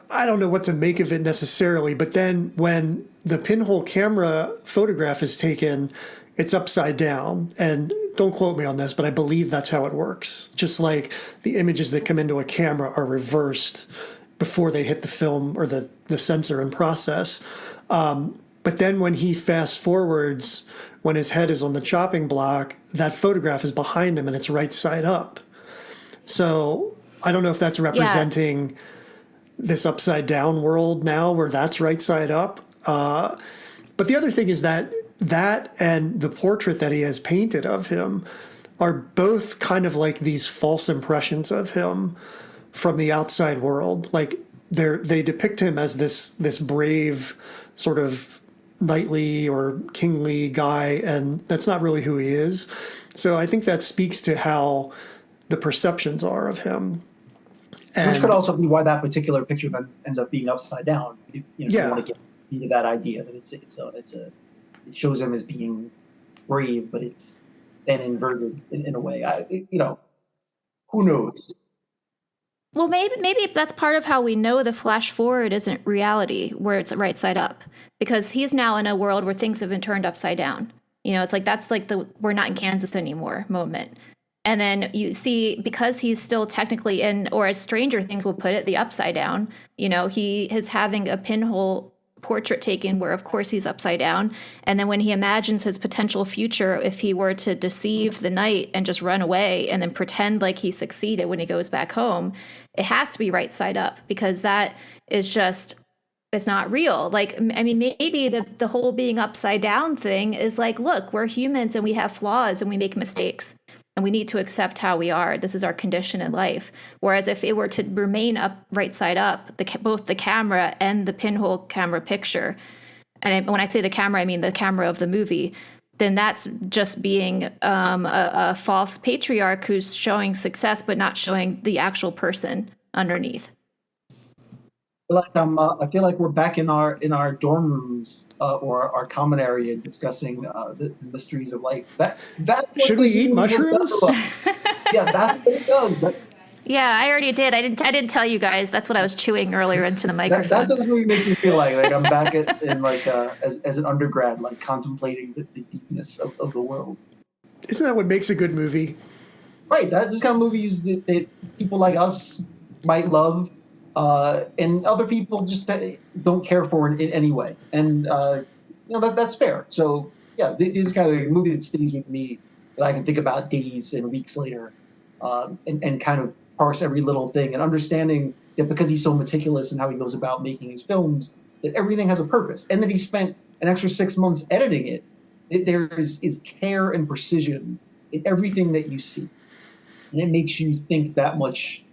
I don't know what to make of it necessarily, but then when the pinhole camera photograph is taken, it's upside down. And don't quote me on this, but I believe that's how it works. Just like the images that come into a camera are reversed before they hit the film or the sensor and process. But then when he fast forwards, when his head is on the chopping block, that photograph is behind him and it's right side up. So I don't know if that's representing this upside down world now where that's right side up. But the other thing is that and the portrait that he has painted of him are both kind of like these false impressions of him from the outside world. Like they depict him as this brave sort of knightly or kingly guy, and that's not really who he is. So I think that speaks to how the perceptions are of him. And which could also be why that particular picture then ends up being upside down. You want to get into that idea that it shows him as being brave, but it's then inverted in a way. Who knows? Well, maybe that's part of how we know the flash forward isn't reality, where it's right side up, because he's now in a world where things have been turned upside down. You know, it's like that's like the we're not in Kansas anymore moment. And then you see, because he's still technically in, or as Stranger Things will put it, the upside down, you know, he is having a pinhole portrait taken where, of course, he's upside down. And then when he imagines his potential future, if he were to deceive the knight and just run away and then pretend like he succeeded when he goes back home, it has to be right side up, because that is just, it's not real. Like, I mean, maybe the whole being upside down thing is like, look, we're humans and we have flaws and we make mistakes. And we need to accept how we are. This is our condition in life. Whereas if it were to remain up, right side up, both the camera and the pinhole camera picture, and when I say the camera, I mean the camera of the movie, then that's just being a false patriarch who's showing success but not showing the actual person underneath. I feel like we're back in our dorm rooms or our common area discussing the mysteries of life. Should we eat mushrooms? Yeah, that's what it does. Yeah, I already did. I didn't tell you guys. That's what I was chewing earlier into the microphone. That's what the movie makes me feel like. Like I'm back as an undergrad, like contemplating the deepness of the world. Isn't that what makes a good movie? Right. Those kind of movies that people like us might love. And other people just don't care for in any way. And, that's fair. So, yeah, this is kind of a movie that stays with me that I can think about days and weeks later and kind of parse every little thing and understanding that because he's so meticulous in how he goes about making his films, that everything has a purpose. And that he spent an extra 6 months editing it. There is care and precision in everything that you see. And it makes you think that much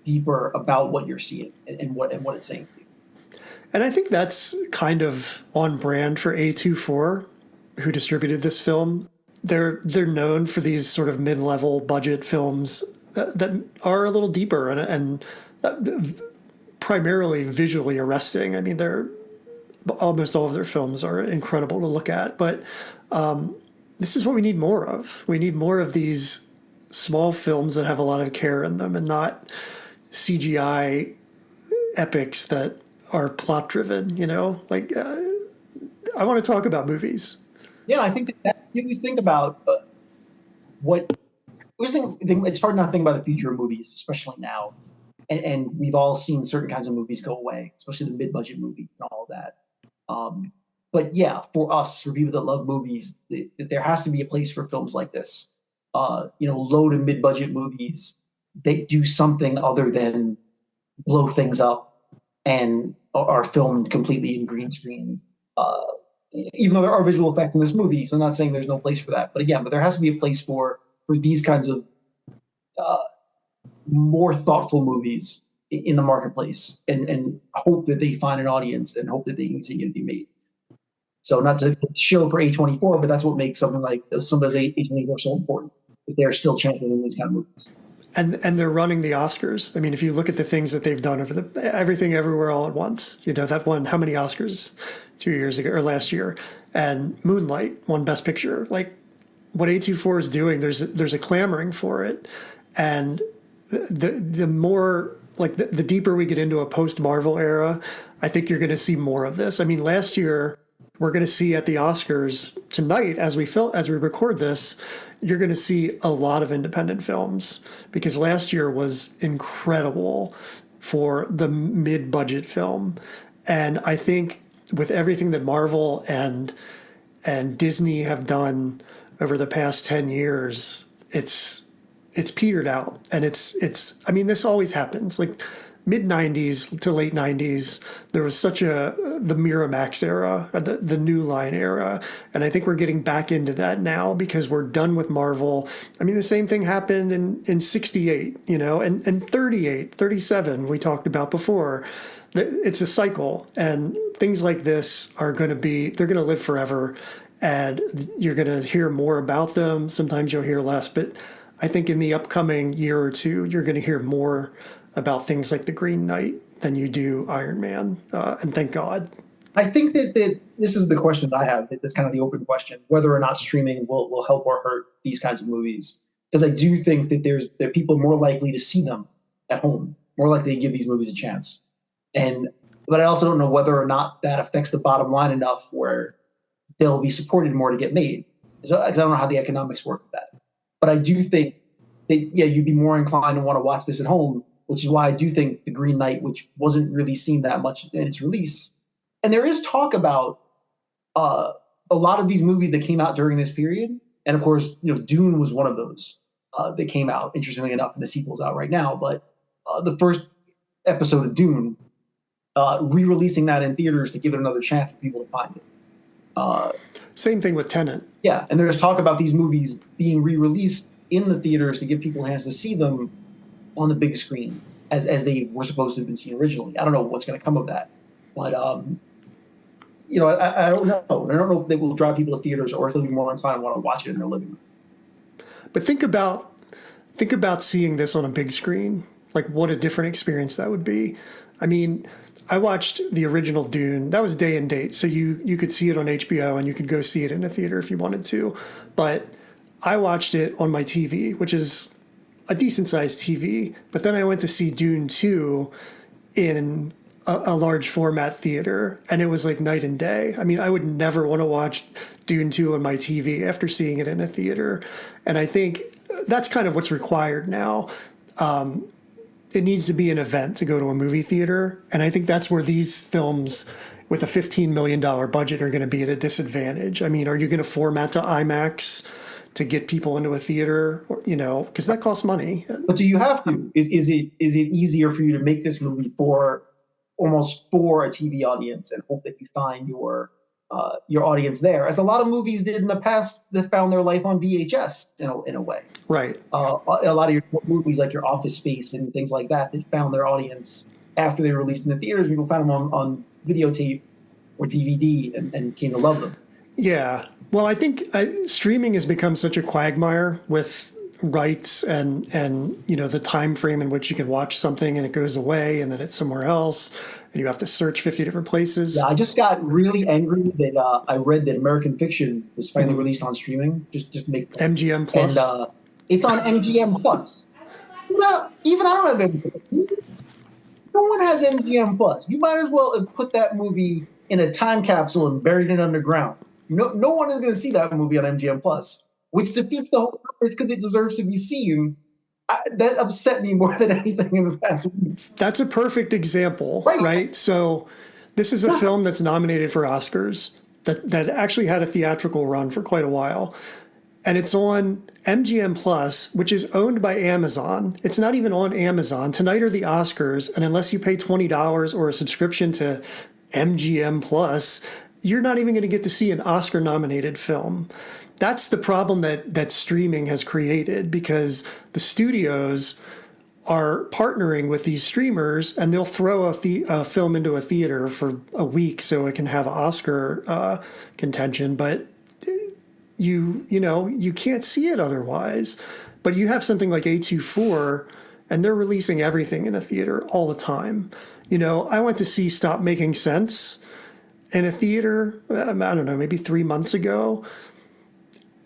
deeper about what you're seeing and what it's saying to you. And I think that's kind of on brand for A24, who distributed this film. They're known for these sort of mid-level budget films that are a little deeper and primarily visually arresting. I mean, almost all of their films are incredible to look at, but this is what we need more of. We need more of these small films that have a lot of care in them and not CGI epics that are plot driven, like I want to talk about movies. Yeah, I think that you always think about it's hard not to think about the future of movies, especially now. And we've all seen certain kinds of movies go away, especially the mid-budget movie and all of that. But yeah, for us, for people that love movies, there has to be a place for films like this. Low to mid-budget movies, they do something other than blow things up and are filmed completely in green screen. Even though there are visual effects in this movie, so I'm not saying there's no place for that. But again, there has to be a place for these kinds of more thoughtful movies in the marketplace, and hope that they find an audience and hope that they continue to be made. So not to show for A24, but that's what makes something like some of those A24 so important, that they're still championing these kind of movies. And they're running the Oscars. I mean, if you look at the things that they've done over Everything Everywhere All at Once, that won how many Oscars 2 years ago or last year, and Moonlight won Best Picture. Like what A24 is doing, there's a clamoring for it, and the more like the deeper we get into a post-Marvel era, I think you're going to see more of this. I mean, last year we're going to see at the Oscars tonight as we record this, you're going to see a lot of independent films, because last year was incredible for the mid-budget film. And I think with everything that Marvel and Disney have done over the past 10 years, it's petered out. And I mean, this always happens. Like mid-90s to late 90s, there was such the Miramax era, the New Line era. And I think we're getting back into that now because we're done with Marvel. I mean, the same thing happened in 68, and 38, 37, we talked about before. It's a cycle, and things like this they're going to live forever, and you're going to hear more about them. Sometimes you'll hear less, but I think in the upcoming year or two, you're going to hear more about things like The Green Knight than you do Iron Man, and thank God. I think that this is the question that I have. That's kind of the open question: whether or not streaming will help or hurt these kinds of movies. Because I do think that there are people more likely to see them at home, more likely to give these movies a chance. But I also don't know whether or not that affects the bottom line enough where they'll be supported more to get made. Because I don't know how the economics work with that. But I do think that, you'd be more inclined to want to watch this at home, which is why I do think The Green Knight, which wasn't really seen that much in its release. And there is talk about a lot of these movies that came out during this period. And of course, Dune was one of those that came out, interestingly enough, and the sequel's out right now. But the first episode of Dune, re-releasing that in theaters to give it another chance for people to find it. Same thing with Tenet. Yeah, and there's talk about these movies being re-released in the theaters to give people a chance to see them on the big screen as they were supposed to have been seen originally. I don't know what's going to come of that, but I don't know. I don't know if they will draw people to theaters or if they'll be more inclined to want to watch it in their living room. But think about seeing this on a big screen. Like what a different experience that would be. I mean, I watched the original Dune. That was day and date, so you could see it on HBO and you could go see it in a theater if you wanted to. But I watched it on my TV, which is a decent-sized TV. But then I went to see Dune 2 in a large format theater, and it was like night and day. I mean, I would never want to watch Dune 2 on my TV after seeing it in a theater. And I think that's kind of what's required now. It needs to be an event to go to a movie theater. And I think that's where these films with a $15 million budget are going to be at a disadvantage. I mean, are you going to format to IMAX to get people into a theater? Because that costs money. But do you have to? Is it easier for you to make this movie for a TV audience and hope that you find your your audience there, as a lot of movies did in the past that found their life on VHS in a way. Right. A lot of your movies, like your Office Space and things like that, that found their audience after they were released in the theaters. People found them on videotape or DVD and came to love them. Yeah. Well, I think streaming has become such a quagmire with rights and the time frame in which you can watch something and it goes away and then it's somewhere else and you have to search 50 different places. Yeah, I just got really angry that I read that American Fiction was finally released on streaming. Just make MGM Plus. And it's on MGM Plus. Even I don't have MGM. No one has MGM Plus. You might as well have put that movie in a time capsule and buried it underground. No one is going to see that movie on MGM Plus, which defeats the whole purpose because it deserves to be seen. That upset me more than anything in the past week. That's a perfect example, right? So this is a film that's nominated for Oscars that actually had a theatrical run for quite a while. And it's on MGM Plus, which is owned by Amazon. It's not even on Amazon. Tonight are the Oscars, and unless you pay $20 or a subscription to MGM Plus, you're not even going to get to see an Oscar-nominated film. That's the problem that streaming has created, because the studios are partnering with these streamers, and they'll throw a film into a theater for a week so it can have Oscar contention, but you can't see it otherwise. But you have something like A24, and they're releasing everything in a theater all the time. I went to see Stop Making Sense in a theater, I don't know, maybe 3 months ago.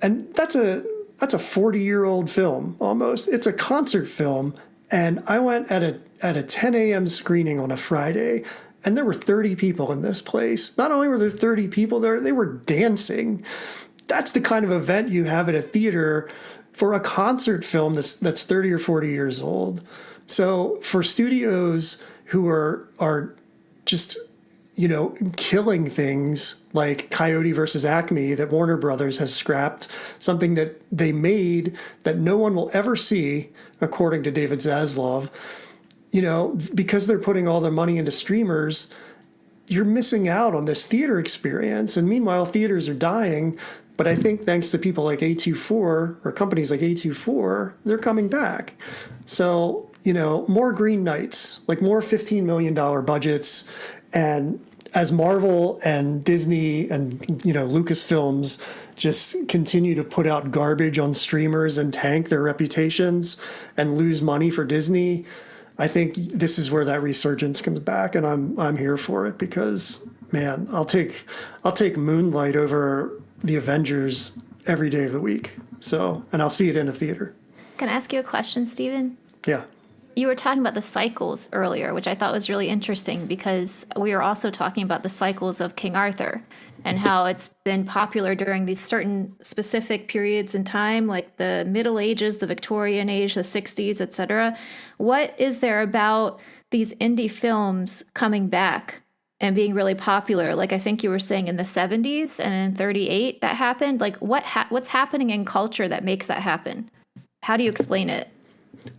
And that's a 40-year-old film almost. It's a concert film. And I went at a 10 a.m. screening on a Friday, and there were 30 people in this place. Not only were there 30 people there, they were dancing. That's the kind of event you have at a theater for a concert film that's 30 or 40 years old. So for studios who are just killing things like Coyote versus Acme that Warner Brothers has scrapped, something that they made that no one will ever see, according to David Zaslav, because they're putting all their money into streamers, you're missing out on this theater experience. And meanwhile, theaters are dying. But I think thanks to people like A24 or companies like A24, they're coming back. So, more Green Knights, like more $15 million budgets. And as Marvel and Disney and, Lucasfilms just continue to put out garbage on streamers and tank their reputations and lose money for Disney, I think this is where that resurgence comes back. And I'm here for it because, man, I'll take Moonlight over the Avengers every day of the week. And I'll see it in a theater. Can I ask you a question, Stephen? Yeah. You were talking about the cycles earlier, which I thought was really interesting because we were also talking about the cycles of King Arthur and how it's been popular during these certain specific periods in time, like the Middle Ages, the Victorian Age, the 60s, etc. What is there about these indie films coming back and being really popular? Like I think you were saying in the 70s and in 38 that happened. Like what's happening in culture that makes that happen? How do you explain it?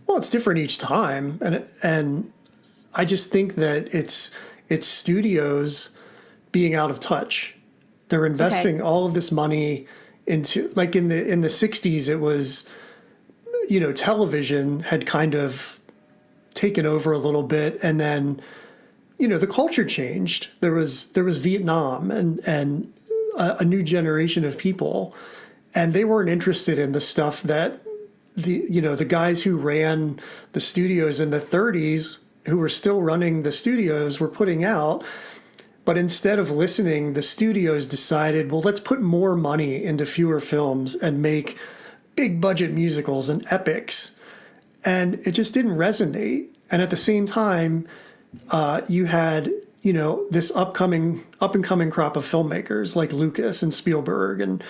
Well, it's different each time, and I just think that it's studios being out of touch. They're investing all of this money into, like in the 60s, it was, television had kind of taken over a little bit, and then the culture changed. There was Vietnam and a new generation of people, and they weren't interested in the stuff that the guys who ran the studios in the 30s, who were still running the studios, were putting out. But instead of listening, the studios decided, well, let's put more money into fewer films and make big budget musicals and epics. And it just didn't resonate. And at the same time, you had this up and coming crop of filmmakers like Lucas and Spielberg and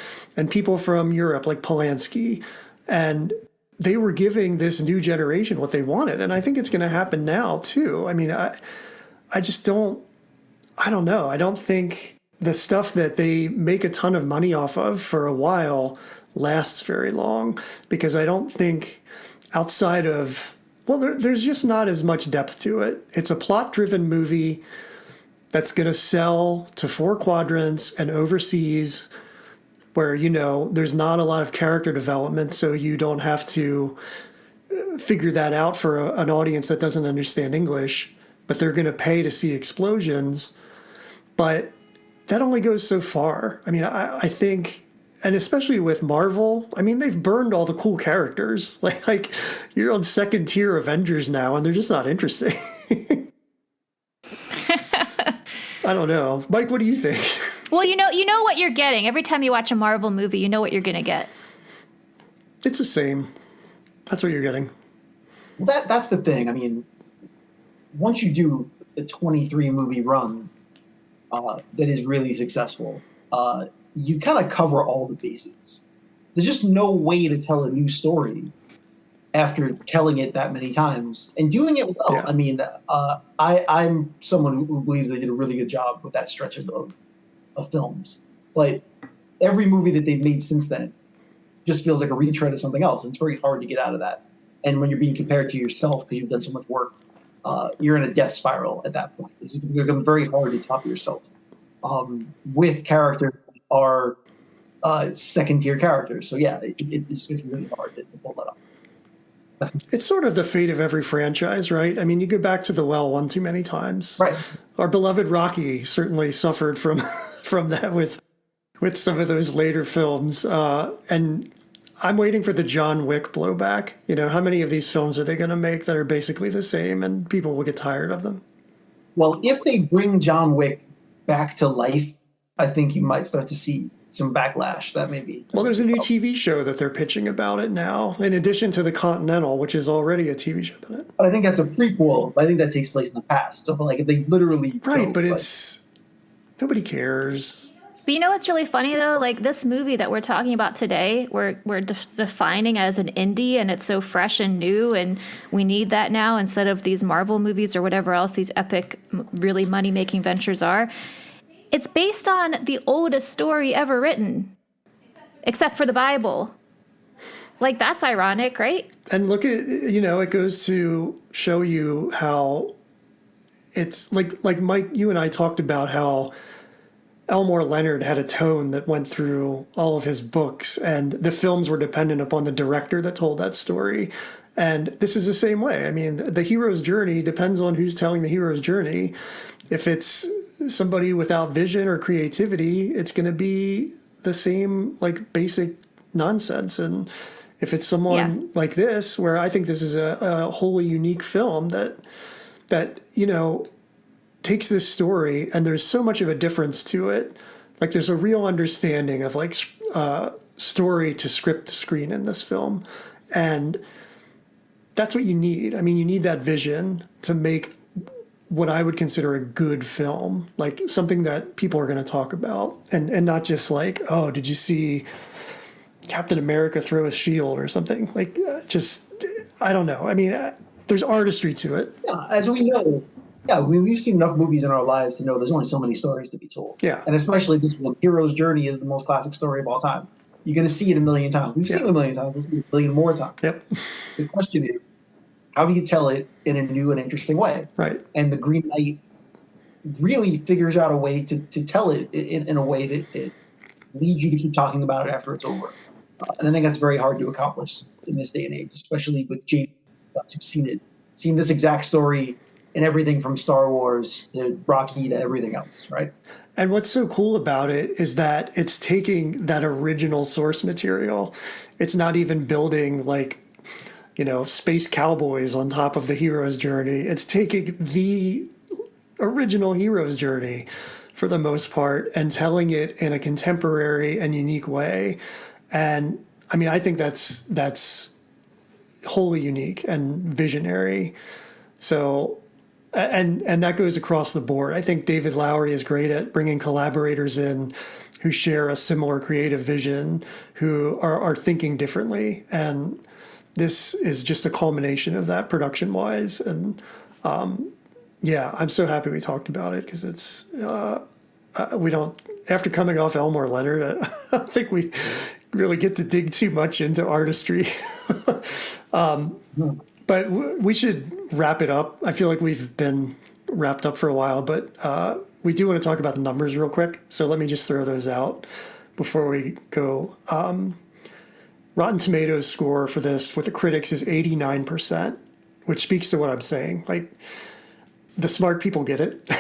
people from Europe like Polanski, and they were giving this new generation what they wanted. And I think it's going to happen now too. I mean, I don't know. I don't think the stuff that they make a ton of money off of for a while lasts very long, because I don't think outside of, there's just not as much depth to it. It's a plot-driven movie. that's going to sell to 4 quadrants and overseas, where, you know, there's not a lot of character development, so you don't have to figure that out for an audience that doesn't understand English, but they're going to pay to see explosions. But that only goes so far. I mean, I think, and especially with Marvel, I mean, they've burned all the cool characters. Like you're on second tier Avengers now, and they're just not interesting. I don't know. Mike, what do you think? Well, you know what you're getting. Every time you watch a Marvel movie, you know what you're going to get. It's the same. That's what you're getting. Well, that's the thing. I mean, once you do a 23 movie run that is really successful, you kind of cover all the bases. There's just no way to tell a new story after telling it that many times and doing it well. Yeah. I mean, I'm someone who believes they did a really good job with that stretch of films. But every movie that they've made since then just feels like a retread of something else. And it's very hard to get out of that. And when you're being compared to yourself because you've done so much work, you're in a death spiral at that point. It's become very hard to top yourself with characters that are second-tier characters. So yeah, it's really hard to pull that off. It's sort of the fate of every franchise, right? I mean, you go back to The Well one too many times. Right. Our beloved Rocky certainly suffered from from that with some of those later films. And I'm waiting for the John Wick blowback. You know, how many of these films are they going to make that are basically the same and people will get tired of them? Well, if they bring John Wick back to life, I think you might start to see some backlash. That may be. Well, there's a new TV show that they're pitching about it now, in addition to The Continental, which is already a TV show, isn't it? But I think that's a prequel. I think that takes place in the past. So, like, if they literally right, but it's nobody cares. But you know what's really funny though? Like this movie that we're talking about today, we're defining as an indie, and it's so fresh and new, and we need that now instead of these Marvel movies or whatever else these epic, really money-making ventures are. It's based on the oldest story ever written, except for the Bible. Like, that's ironic, right? And look at, you know, it goes to show you how it's like Mike, you and I talked about how Elmore Leonard had a tone that went through all of his books, and the films were dependent upon the director that told that story. And this is the same way. I mean, the hero's journey depends on who's telling the hero's journey. If it's somebody without vision or creativity, it's going to be the same, like, basic nonsense. And if it's someone like this, where I think this is a wholly unique film that, you know, takes this story, and there's so much of a difference to it. Like, there's a real understanding of, like, story to script to screen in this film. And that's what you need. I mean, you need that vision to make what I would consider a good film, like something that people are going to talk about, and not just like, oh, did you see Captain America throw a shield or something? Like, just, I don't know. I mean, there's artistry to it. Yeah, as we know, we've seen enough movies in our lives to know there's only so many stories to be told. Yeah. And especially this one, Hero's Journey is the most classic story of all time. You're going to see it a million times. We've seen it a million times. We'll see it a million more times. Yep. The question is, how do you tell it in a new and interesting way? Right. And the Green Knight really figures out a way to tell it in a way that it leads you to keep talking about it after it's over. And I think that's very hard to accomplish in this day and age, especially with James who've seen this exact story in everything from Star Wars to Rocky to everything else, right? And what's so cool about it is that it's taking that original source material. It's not even building, like, you know, space cowboys on top of the hero's journey. It's taking the original hero's journey for the most part and telling it in a contemporary and unique way. And I mean, I think that's wholly unique and visionary. So, and that goes across the board. I think David Lowery is great at bringing collaborators in who share a similar creative vision, who are thinking differently. And this is just a culmination of that production-wise. And yeah, I'm so happy we talked about it, because it's, we don't, after coming off Elmore Leonard, I don't think we really get to dig too much into artistry. But we should wrap it up. I feel like we've been wrapped up for a while, but we do want to talk about the numbers real quick. So let me just throw those out before we go. Rotten Tomatoes score for this with the critics is 89%, which speaks to what I'm saying. Like, the smart people get it.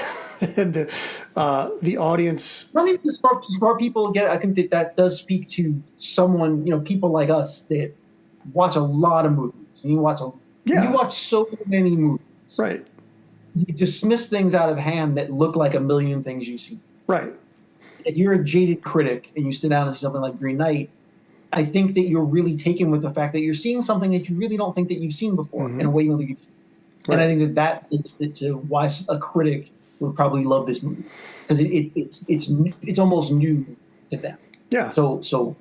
And the audience. Not even the smart people get it. I think that does speak to someone, people like us that watch a lot of movies. You watch so many movies. Right. You dismiss things out of hand that look like a million things you see. Right. If you're a jaded critic and you sit down and see something like Green Knight, I think that you're really taken with the fact that you're seeing something that you really don't think that you've seen before in a way you don't think you've seen. Right. And I think that leads to why a critic would probably love this movie, because it's almost new to them. Yeah. So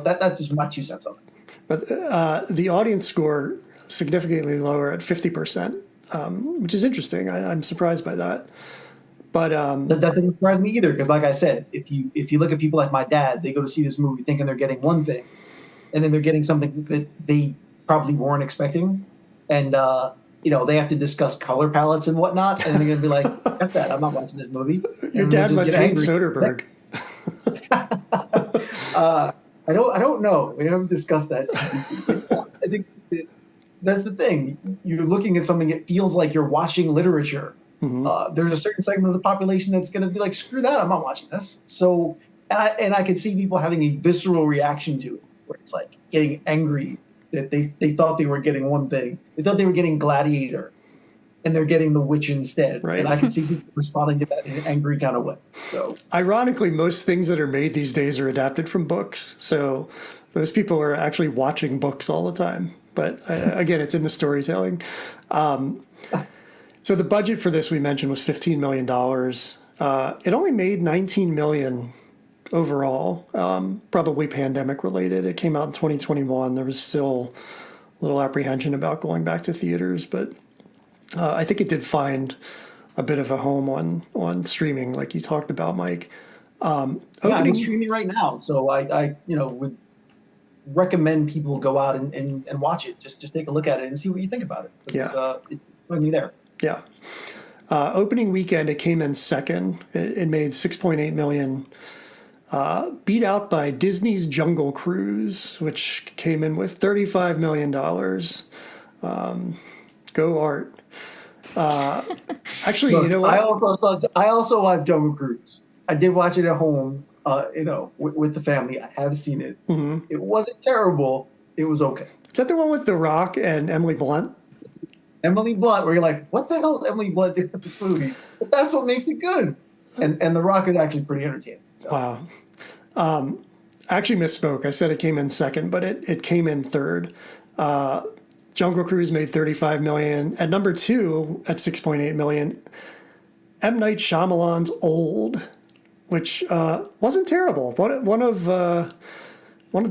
that's just my 2 cents on it. But the audience score significantly lower at 50%, which is interesting. I'm surprised by that. But that doesn't surprise me either, because like I said, if you look at people like my dad, they go to see this movie thinking they're getting one thing, and then they're getting something that they probably weren't expecting, and they have to discuss color palettes and whatnot, and they're going to be like, "F that! I'm not watching this movie." Your dad must hate Soderbergh. I don't know. We haven't discussed that. I think that's the thing. You're looking at something. It feels like you're watching literature. Mm-hmm. There's a certain segment of the population that's going to be like, "Screw that! I'm not watching this." So, and I can see people having a visceral reaction to it, where it's like getting angry that they thought they were getting one thing. They thought they were getting Gladiator, and they're getting The Witch instead. Right. And I can see people responding to that in an angry kind of way. So, ironically, most things that are made these days are adapted from books. So those people are actually watching books all the time. But again, it's in the storytelling. So the budget for this we mentioned was $15 million. It only made $19 million overall, probably pandemic related. It came out in 2021. There was still a little apprehension about going back to theaters, but I think it did find a bit of a home on streaming, like you talked about, Mike. I'm streaming right now, so I would recommend people go out and watch it. Just take a look at it and see what you think about it. Because, it's putting me there. Yeah. Opening weekend, it came in second. It made $6.8 million, beat out by Disney's Jungle Cruise, which came in with $35 million. Go Art. Actually, Look, you know what? I also watched Jungle Cruise. I did watch it at home, with the family. I have seen it. Mm-hmm. It wasn't terrible. It was okay. Is that the one with The Rock and Emily Blunt? Emily Blunt, where you're like, what the hell is Emily Blunt doing with this movie? But that's what makes it good. And The Rock is actually pretty entertaining. So. Wow. I actually misspoke. I said it came in second, but it came in third. Jungle Cruise made $35 million. At number 2, at $6.8 million, M. Night Shyamalan's Old, which wasn't terrible. One of the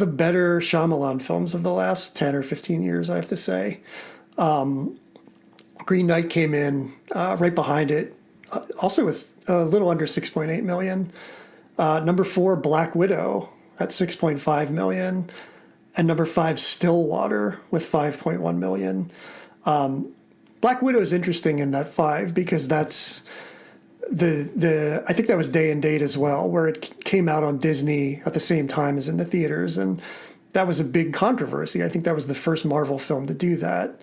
better Shyamalan films of the last 10 or 15 years, I have to say. Green Knight came in right behind it, also with a little under $6.8 million. Number 4, Black Widow at $6.5 million. And number 5, Stillwater with $5.1 million. Black Widow is interesting in that 5 because that's I think that was day and date as well, where it came out on Disney at the same time as in the theaters. And that was a big controversy. I think that was the first Marvel film to do that.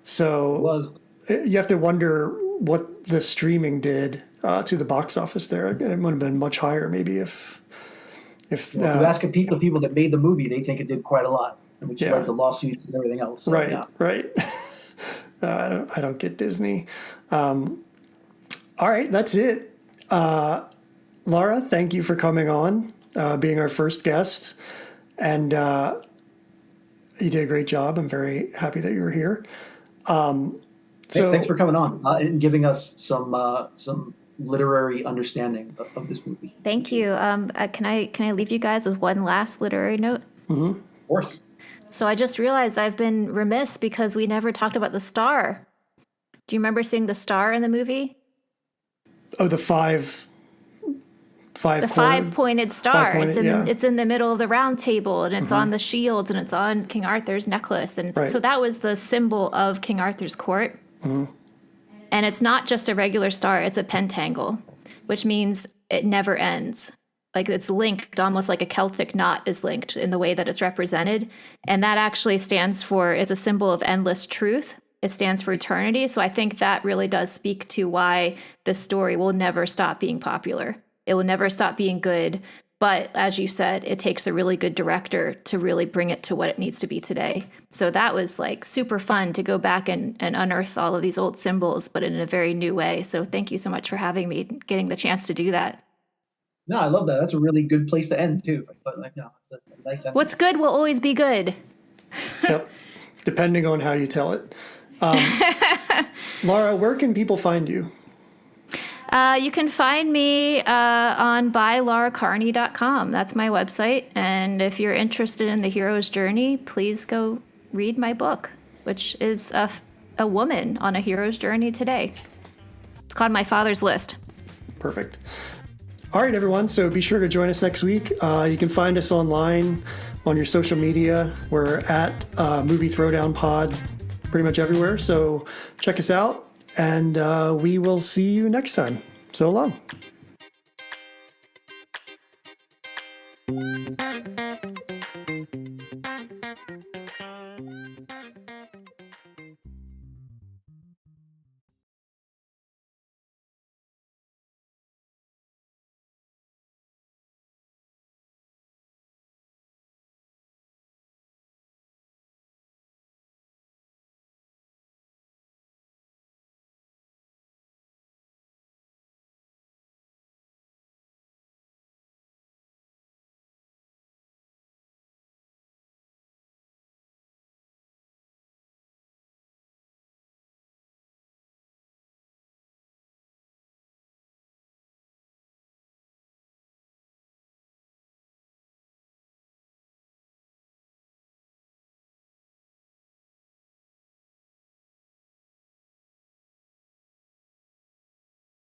So you have to wonder what the streaming did to the box office there. It would have been much higher maybe if you ask the people that made the movie, they think it did quite a lot, which is like the lawsuits and everything else. So, right. I don't get Disney. All right, that's it. Laura, thank you for coming on, being our first guest, and you did a great job. I'm very happy that you were here. Thanks for coming on and giving us some literary understanding of this movie. Thank you. Can I leave you guys with one last literary note? Mm-hmm. Of course. So I just realized I've been remiss because we never talked about the star. Do you remember seeing the star in the movie? Oh, the five-pointed star. It's in the middle of the round table, and it's on the shields, and it's on King Arthur's necklace, and so that was the symbol of King Arthur's court. Mm-hmm. And it's not just a regular star; it's a pentangle. which means it never ends. Like it's linked, almost like a Celtic knot is linked in the way that it's represented. And that actually stands for, it's a symbol of endless truth. It stands for eternity. So I think that really does speak to why this story will never stop being popular. It will never stop being good. But as you said, it takes a really good director to really bring it to what it needs to be today. So that was like super fun to go back and unearth all of these old symbols, but in a very new way. So thank you so much for having me, getting the chance to do that. No, I love that. That's a really good place to end too. But like, no, it's a nice end. What's good will always be good. Yep. Depending on how you tell it. Laura, where can people find you? You can find me on bylauracarney.com. That's my website. And if you're interested in the hero's journey, please go read my book, which is a woman on a hero's journey today. It's called My Father's List. Perfect. All right, everyone. So be sure to join us next week. You can find us online on your social media. We're at Movie Throwdown Pod pretty much everywhere. So check us out. And we will see you next time. So long.